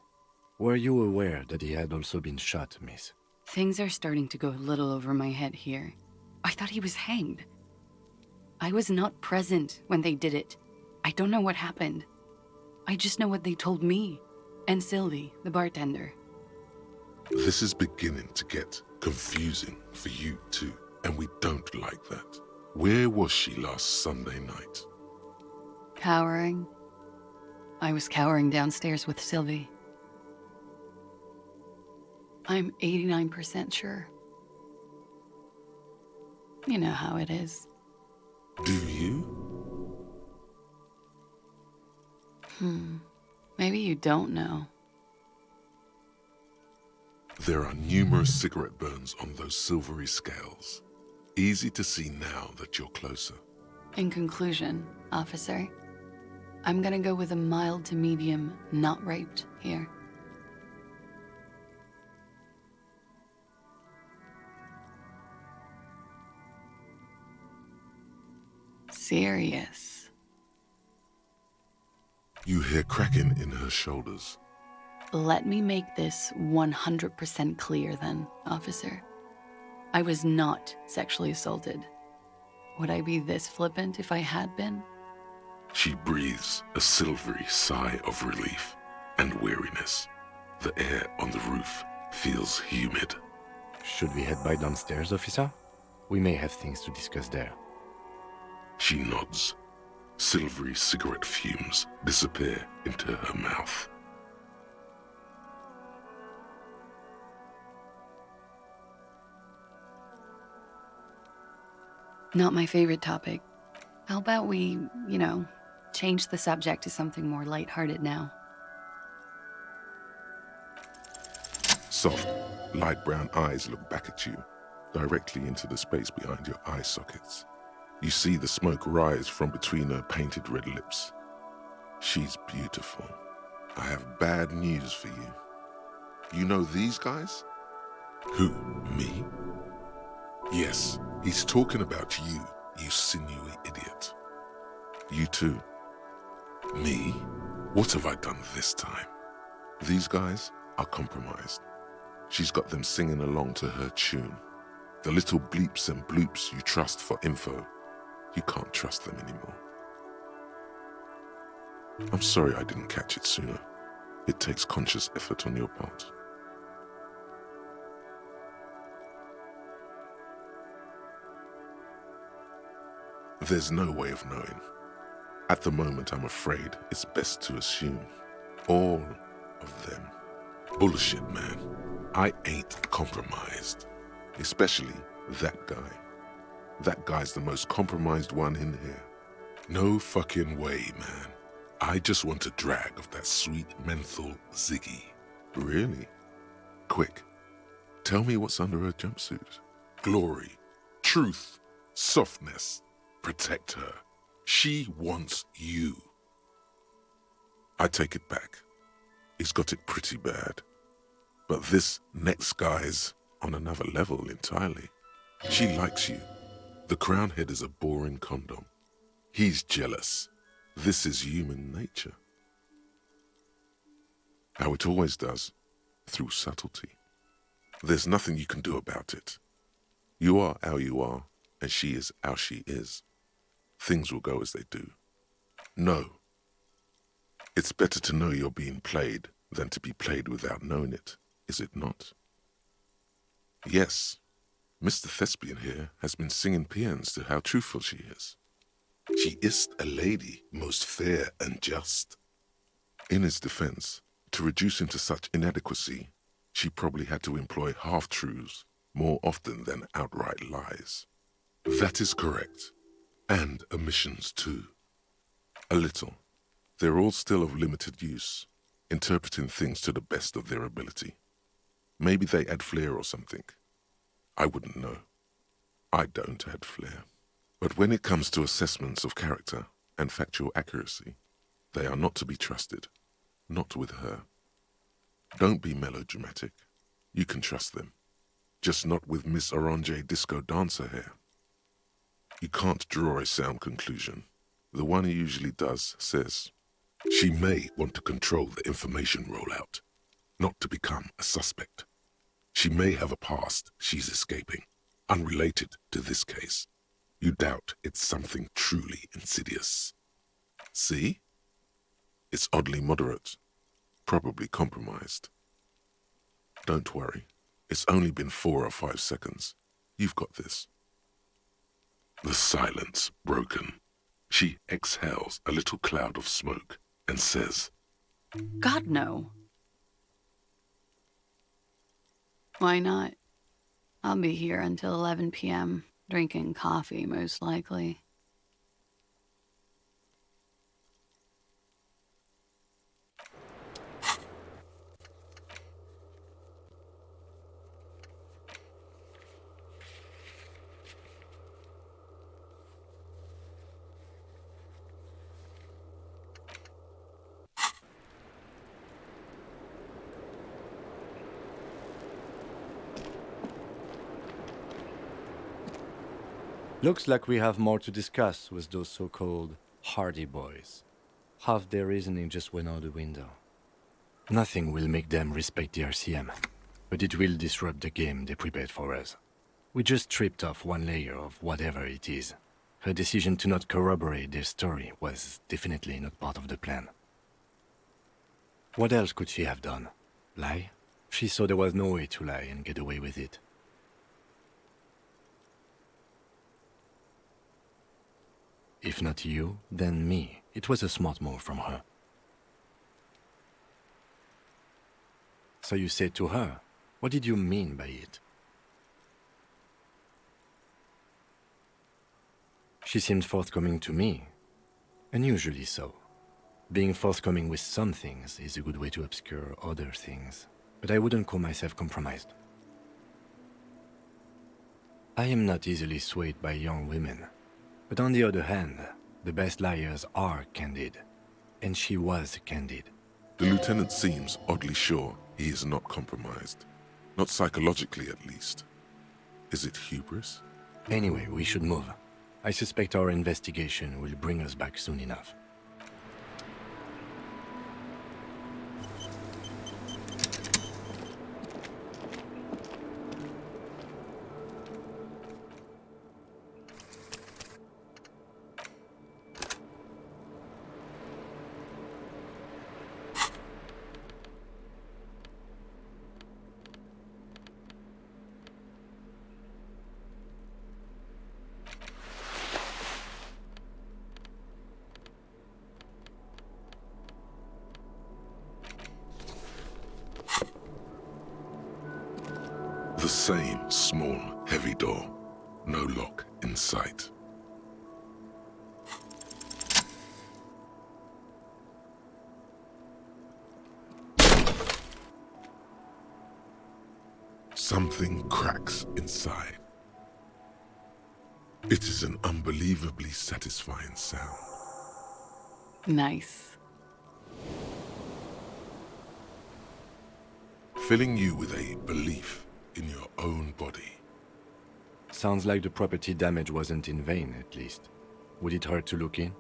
Were you aware that he had also been shot, miss? Things are starting to go a little over my head here. I thought he was hanged. I was not present when they did it. I don't know what happened. I just know what they told me. And Sylvie, the bartender. This is beginning to get confusing for you too, and we don't like that. Where was she last Sunday night? Cowering. I was cowering downstairs with Sylvie. I'm 89% sure. You know how it is. Do you? Maybe you don't know. There are numerous cigarette burns on those silvery scales. Easy to see now that you're closer. In conclusion, officer, I'm gonna go with a mild to medium not raped here. Serious. You hear cracking in her shoulders. Let me make this 100% clear then, officer. I was not sexually assaulted. Would I be this flippant if I had been? She breathes a silvery sigh of relief and weariness. The air on the roof feels humid. Should we head by downstairs, officer? We may have things to discuss there. She nods. Silvery cigarette fumes disappear into her mouth. Not my favorite topic. How about we, change the subject to something more lighthearted now? Soft, light brown eyes look back at you, directly into the space behind your eye sockets. You see the smoke rise from between her painted red lips. She's beautiful. I have bad news for you. You know these guys? Who, me? Yes, he's talking about you, you sinewy idiot. You too. Me? What have I done this time? These guys are compromised. She's got them singing along to her tune. The little bleeps and bloops you trust for info, you can't trust them anymore. I'm sorry I didn't catch it sooner. It takes conscious effort on your part. There's no way of knowing. At the moment, I'm afraid it's best to assume. All of them. Bullshit, man. I ain't compromised. Especially that guy. That guy's the most compromised one in here. No fucking way, man. I just want a drag of that sweet menthol Ziggy. Really? Quick. Tell me what's under her jumpsuit. Glory. Truth. Softness. Protect her. She wants you. I take it back. He's got it pretty bad. But this next guy's on another level entirely. She likes you. The crown head is a boring condom. He's jealous. This is human nature. How it always does, through subtlety. There's nothing you can do about it. You are how you are, and she is how she is. Things will go as they do. No. It's better to know you're being played than to be played without knowing it, is it not? Yes, Mr. Thespian here has been singing paeans to how truthful she is. She is a lady, most fair and just. In his defense, to reduce him to such inadequacy, she probably had to employ half-truths more often than outright lies. That is correct. And omissions too. A little. They're all still of limited use, interpreting things to the best of their ability. Maybe they add flair or something. I wouldn't know. I don't add flair. But when it comes to assessments of character and factual accuracy, they are not to be trusted. Not with her. Don't be melodramatic. You can trust them. Just not with Miss Orange Disco Dancer here. You can't draw a sound conclusion. The one he usually does says, she may want to control the information rollout, not to become a suspect. She may have a past she's escaping, unrelated to this case. You doubt it's something truly insidious. See? It's oddly moderate, probably compromised. Don't worry, it's only been 4 or 5 seconds. You've got this. The silence broken. She exhales a little cloud of smoke and says, God, no. Why not? I'll be here until 11 p.m., drinking coffee, most likely. Looks like we have more to discuss with those so-called Hardy Boys. Half their reasoning just went out the window. Nothing will make them respect the RCM, but it will disrupt the game they prepared for us. We just stripped off one layer of whatever it is. Her decision to not corroborate their story was definitely not part of the plan. What else could she have done? Lie? She saw there was no way to lie and get away with it. If not you, then me. It was a smart move from her. So you said to her, what did you mean by it? She seemed forthcoming to me. Unusually so. Being forthcoming with some things is a good way to obscure other things. But I wouldn't call myself compromised. I am not easily swayed by young women. But on the other hand, the best liars are candid. And she was candid. The lieutenant seems oddly sure he is not compromised. Not psychologically, at least. Is it hubris? Anyway, we should move. I suspect our investigation will bring us back soon enough. The same small, heavy door. No lock in sight. Something cracks inside. It is an unbelievably satisfying sound. Nice. Filling you with a belief in your own body. Sounds like the property damage wasn't in vain, at least. Would it hurt to look in?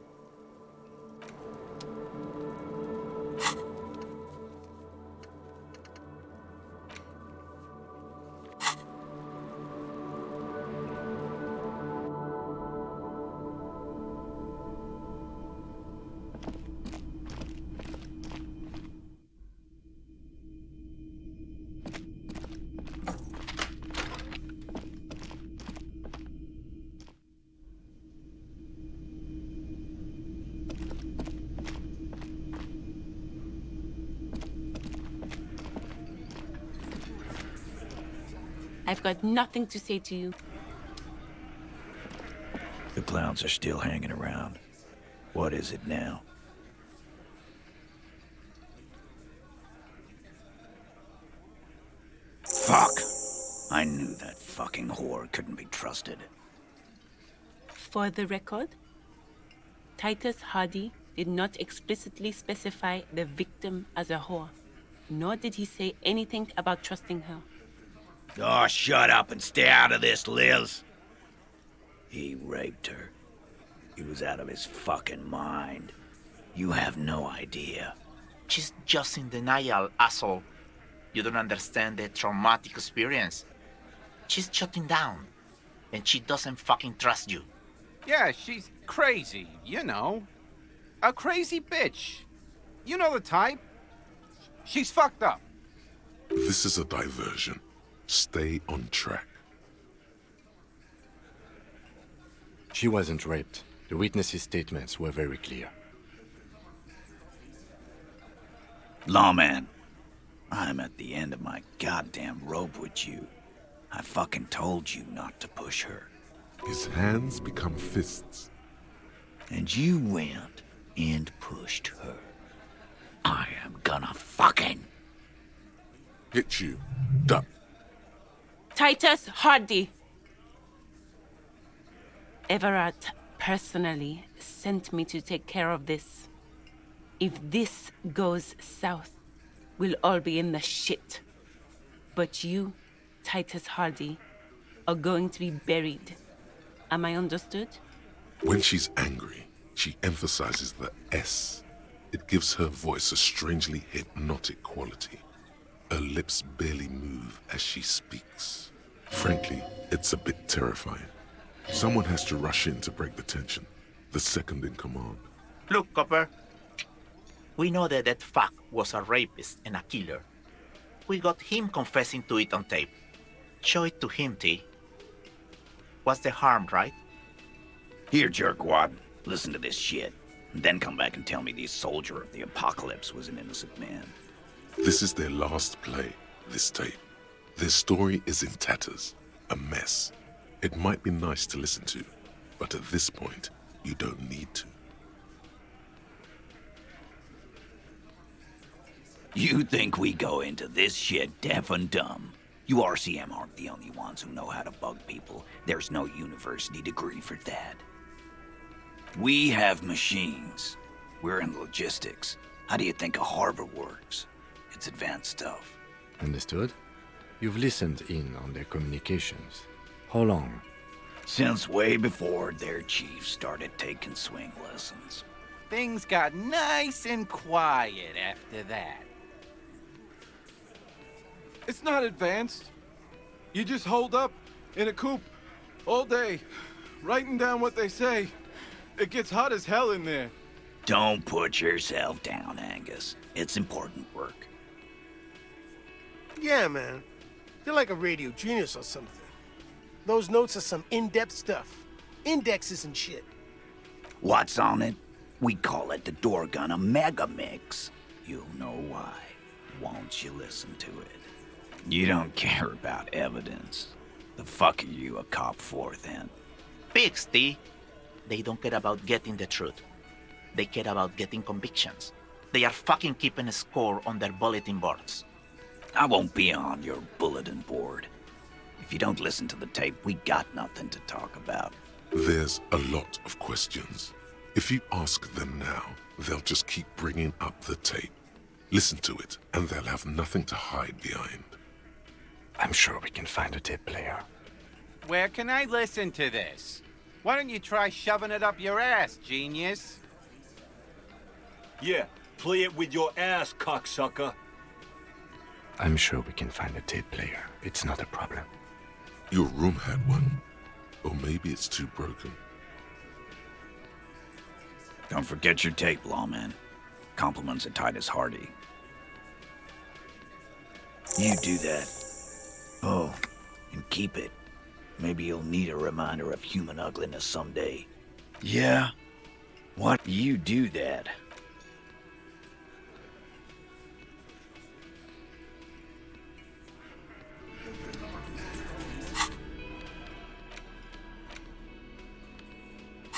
I've got nothing to say to you. The clowns are still hanging around. What is it now? Fuck! I knew that fucking whore couldn't be trusted. For the record, Titus Hardy did not explicitly specify the victim as a whore, nor did he say anything about trusting her. Oh, shut up and stay out of this, Liz. He raped her. He was out of his fucking mind. You have no idea. She's just in denial, asshole. You don't understand the traumatic experience. She's shutting down, and she doesn't fucking trust you. Yeah, she's crazy, you know. A crazy bitch. You know the type. She's fucked up. This is a diversion. Stay on track. She wasn't raped. The witnesses' statements were very clear. Lawman, I'm at the end of my goddamn rope with you. I fucking told you not to push her. His hands become fists. And you went and pushed her. I am gonna fucking... Hit you. Duck. Titus Hardy. Everett personally sent me to take care of this. If this goes south, we'll all be in the shit. But you, Titus Hardy, are going to be buried. Am I understood? When she's angry, she emphasizes the S. It gives her voice a strangely hypnotic quality. Her lips barely move as she speaks. Frankly, it's a bit terrifying. Someone has to rush in to break the tension. The second in command. Look, Copper. We know that that fuck was a rapist and a killer. We got him confessing to it on tape. Show it to him, T. What's the harm, right? Here, jerkwad. Listen to this shit. And then come back and tell me the soldier of the apocalypse was an innocent man. This is their last play, this tape. Their story is in tatters, a mess. It might be nice to listen to, but at this point, you don't need to. You think we go into this shit deaf and dumb? You RCM aren't the only ones who know how to bug people. There's no university degree for that. We have machines. We're in logistics. How do you think a harbor works? It's advanced stuff. Understood? You've listened in on their communications. How long? Since way before their chief started taking swing lessons. Things got nice and quiet after that. It's not advanced. You just hold up in a coop all day, writing down what they say. It gets hot as hell in there. Don't put yourself down, Angus. It's important work. Yeah, man. You're like a radio genius or something. Those notes are some in-depth stuff. Indexes and shit. What's on it? We call it the door gun a mega mix. You'll know why. Won't you listen to it? You don't care about evidence. The fuck are you a cop for, then? Pigs, T. They don't care about getting the truth. They care about getting convictions. They are fucking keeping a score on their bulletin boards. I won't be on your bulletin board. If you don't listen to the tape, we got nothing to talk about. There's a lot of questions. If you ask them now, they'll just keep bringing up the tape. Listen to it, and they'll have nothing to hide behind. I'm sure we can find a tape player. Where can I listen to this? Why don't you try shoving it up your ass, genius? Yeah, play it with your ass, cocksucker. I'm sure we can find a tape player. It's not a problem. Your room had one. Or maybe it's too broken. Don't forget your tape, lawman. Compliments of Titus Hardy. You do that. Oh, and keep it. Maybe you'll need a reminder of human ugliness someday. Yeah? What? You do that.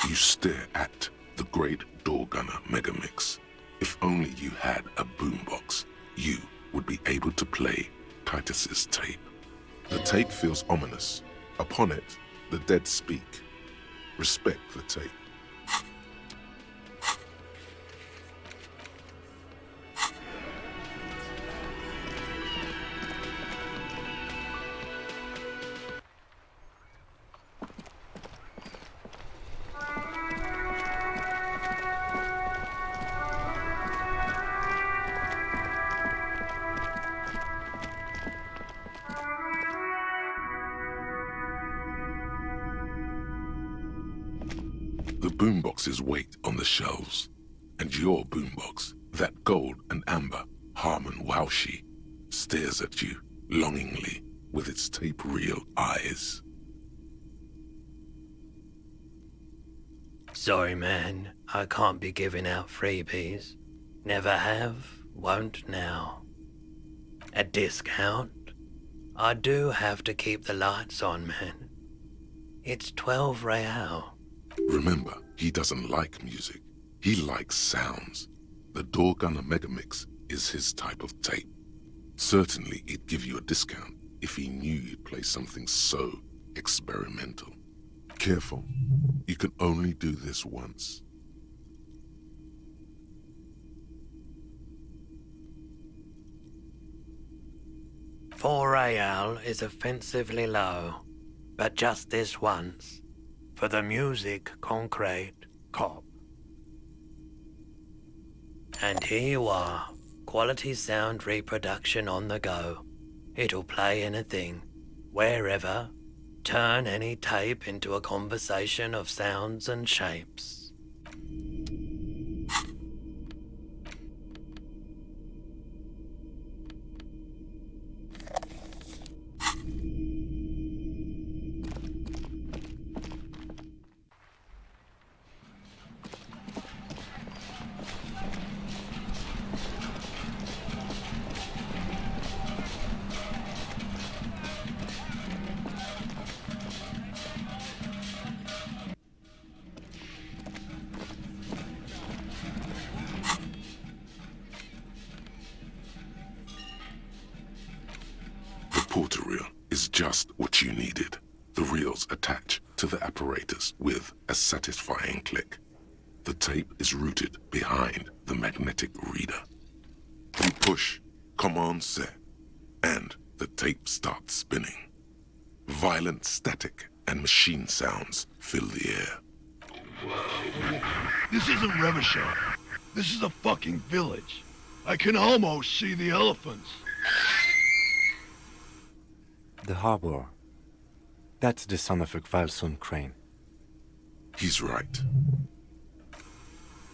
You stare at the great Door Gunner Megamix. If only you had a boombox, you would be able to play Titus's tape. The tape feels ominous. Upon it, the dead speak. Respect the tape. The boomboxes wait on the shelves, and your boombox, that gold and amber Harmon Waushi, stares at you longingly with its tape reel eyes. Sorry, man. I can't be giving out freebies. Never have, won't now. A discount? I do have to keep the lights on, man. It's 12 real. Remember, he doesn't like music. He likes sounds. The Door Gunner Megamix is his type of tape. Certainly, he'd give you a discount if he knew you'd play something so experimental. Careful. You can only do this once. $4 is offensively low, but just this once. For the music, concrete, cop. And here you are, quality sound reproduction on the go. It'll play anything, wherever, turn any tape into a conversation of sounds and shapes. Porter reel is just what you needed. The reels attach to the apparatus with a satisfying click. The tape is routed behind the magnetic reader. You push Command Set, and the tape starts spinning. Violent static and machine sounds fill the air. This isn't Revachol. This is a fucking village. I can almost see the elephants. The harbor. That's the son of a Kvalson crane. He's right.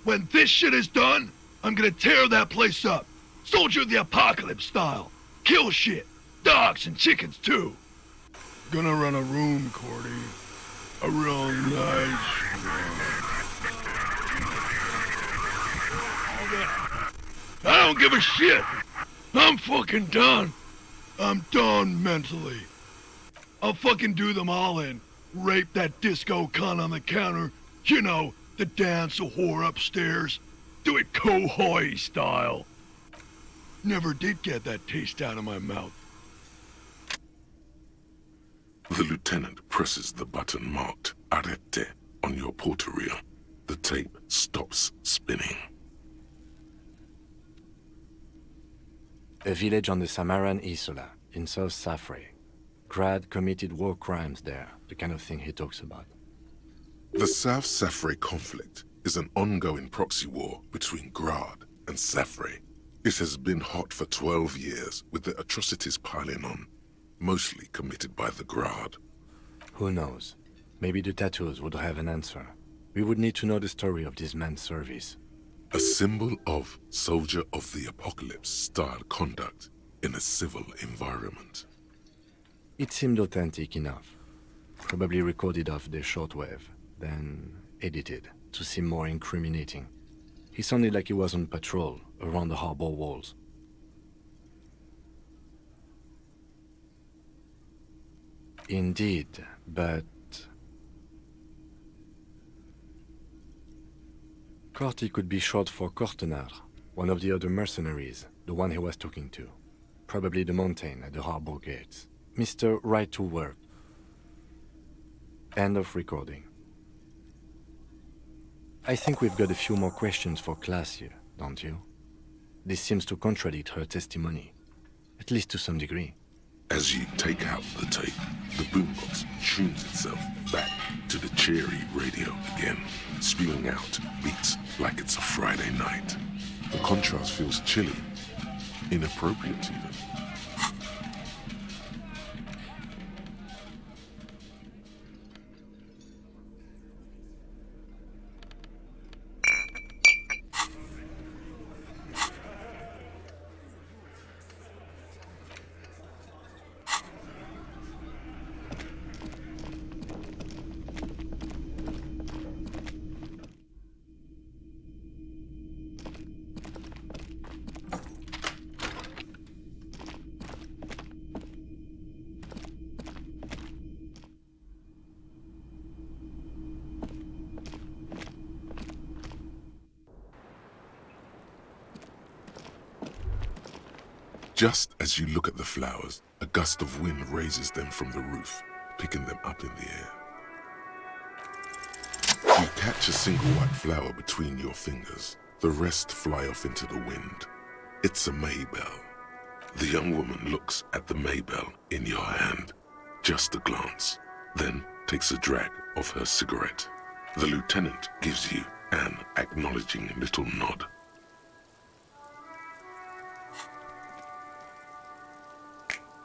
When this shit is done, I'm gonna tear that place up. Soldier of the Apocalypse style. Kill shit. Dogs and chickens too. Gonna run a room, Cordy. A real nice I don't give a shit. I'm fucking done. I'm done mentally. I'll fucking do them all in. Rape that disco cunt on the counter. You know, the dance a whore upstairs. Do it Kohoi style. Never did get that taste out of my mouth. The lieutenant presses the button marked Arrete on your portereel. The tape stops spinning. A village on the Samaran Isola, in South Safre. Grad committed war crimes there, the kind of thing he talks about. The South Safre conflict is an ongoing proxy war between Grad and Safre. It has been hot for 12 years, with the atrocities piling on, mostly committed by the Grad. Who knows? Maybe the tattoos would have an answer. We would need to know the story of this man's service. A symbol of soldier of the apocalypse style conduct in a civil environment. It seemed authentic enough. Probably recorded off the shortwave, then edited to seem more incriminating. He sounded like he was on patrol around the harbor walls. Indeed, but... Corti could be short for Cortenard, one of the other mercenaries, the one he was talking to. Probably the mountain at the harbor gates. Mr. Right to Work. End of recording. I think we've got a few more questions for class here, don't you? This seems to contradict her testimony, at least to some degree. As you take out the tape, the boombox tunes itself back to the cheery radio again, spewing out beats like it's a Friday night. The contrast feels chilly, inappropriate even. Just as you look at the flowers, a gust of wind raises them from the roof, picking them up in the air. You catch a single white flower between your fingers. The rest fly off into the wind. It's a Maybell. The young woman looks at the Maybell in your hand, just a glance, then takes a drag of her cigarette. The lieutenant gives you an acknowledging little nod.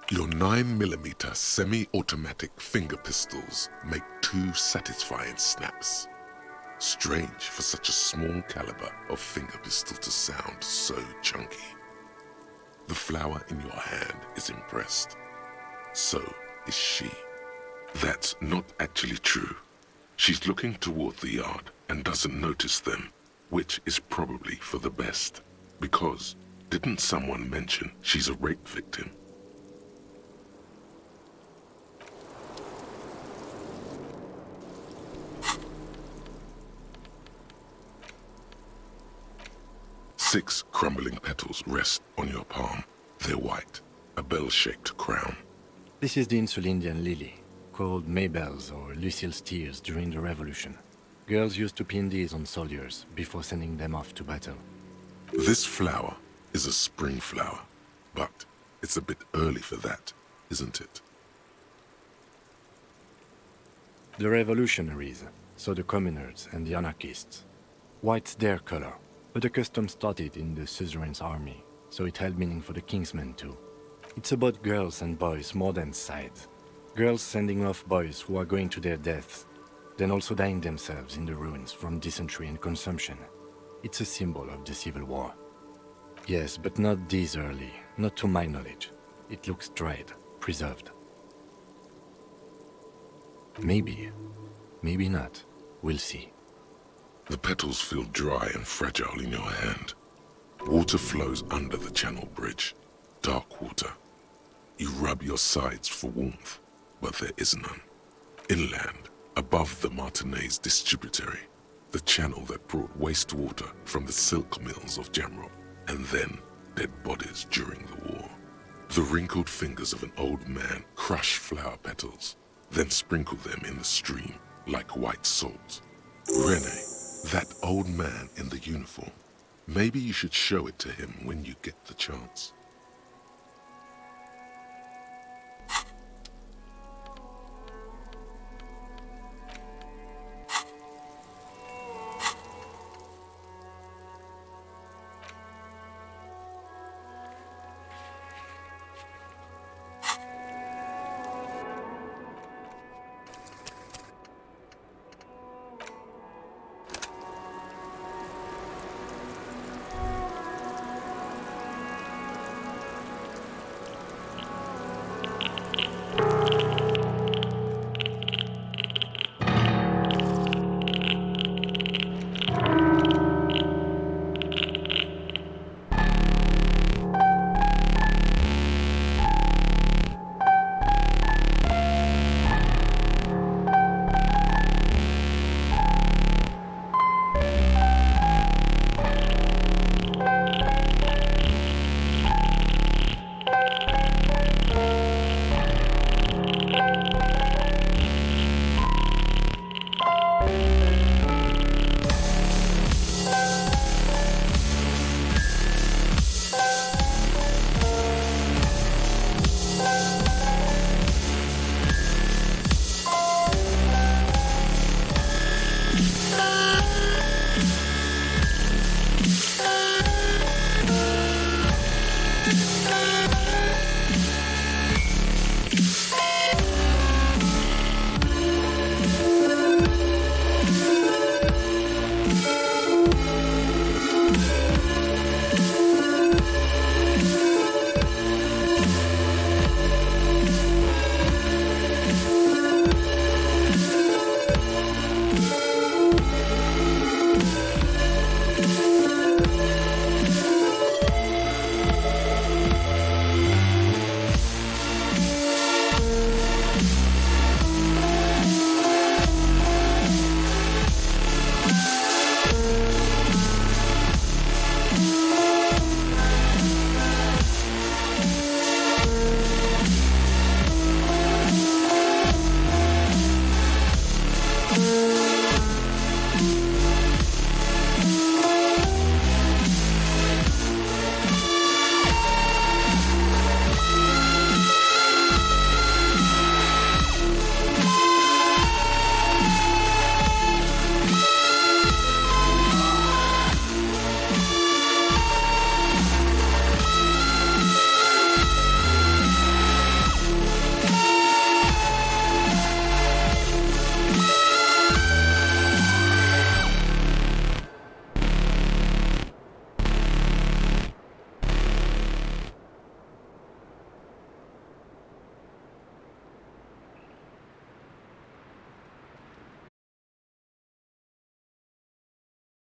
Your 9mm semi-automatic finger pistols make 2 satisfying snaps. Strange for such a small caliber of finger pistol to sound so chunky. The flower in your hand is impressed. So is she. That's not actually true. She's looking toward the yard and doesn't notice them, which is probably for the best. Because didn't someone mention she's a rape victim? Six crumbling petals rest on your palm. They're white, a bell-shaped crown. This is the Insulindian lily, called Maybells or Lucille's tears during the Revolution. Girls used to pin these on soldiers before sending them off to battle. This flower is a spring flower, but it's a bit early for that, isn't it? The revolutionaries, so the communards and the anarchists. White's their color, but the custom started in the suzerain's army, so it held meaning for the kingsmen too. It's about girls and boys more than sides. Girls sending off boys who are going to their deaths, then also dying themselves in the ruins from dysentery and consumption. It's a symbol of the Civil War. Yes, but not this early, not to my knowledge. It looks dried, preserved. Maybe, maybe not. We'll see. The petals feel dry and fragile in your hand. Water flows under the channel bridge. Dark water. You rub your sides for warmth, but there is none. Inland, above the Martinez distributary, the channel that brought wastewater from the silk mills of Jamrock, and then dead bodies during the war. The wrinkled fingers of an old man crush flower petals, then sprinkle them in the stream like white salt. Rene, that old man in the uniform, maybe you should show it to him when you get the chance.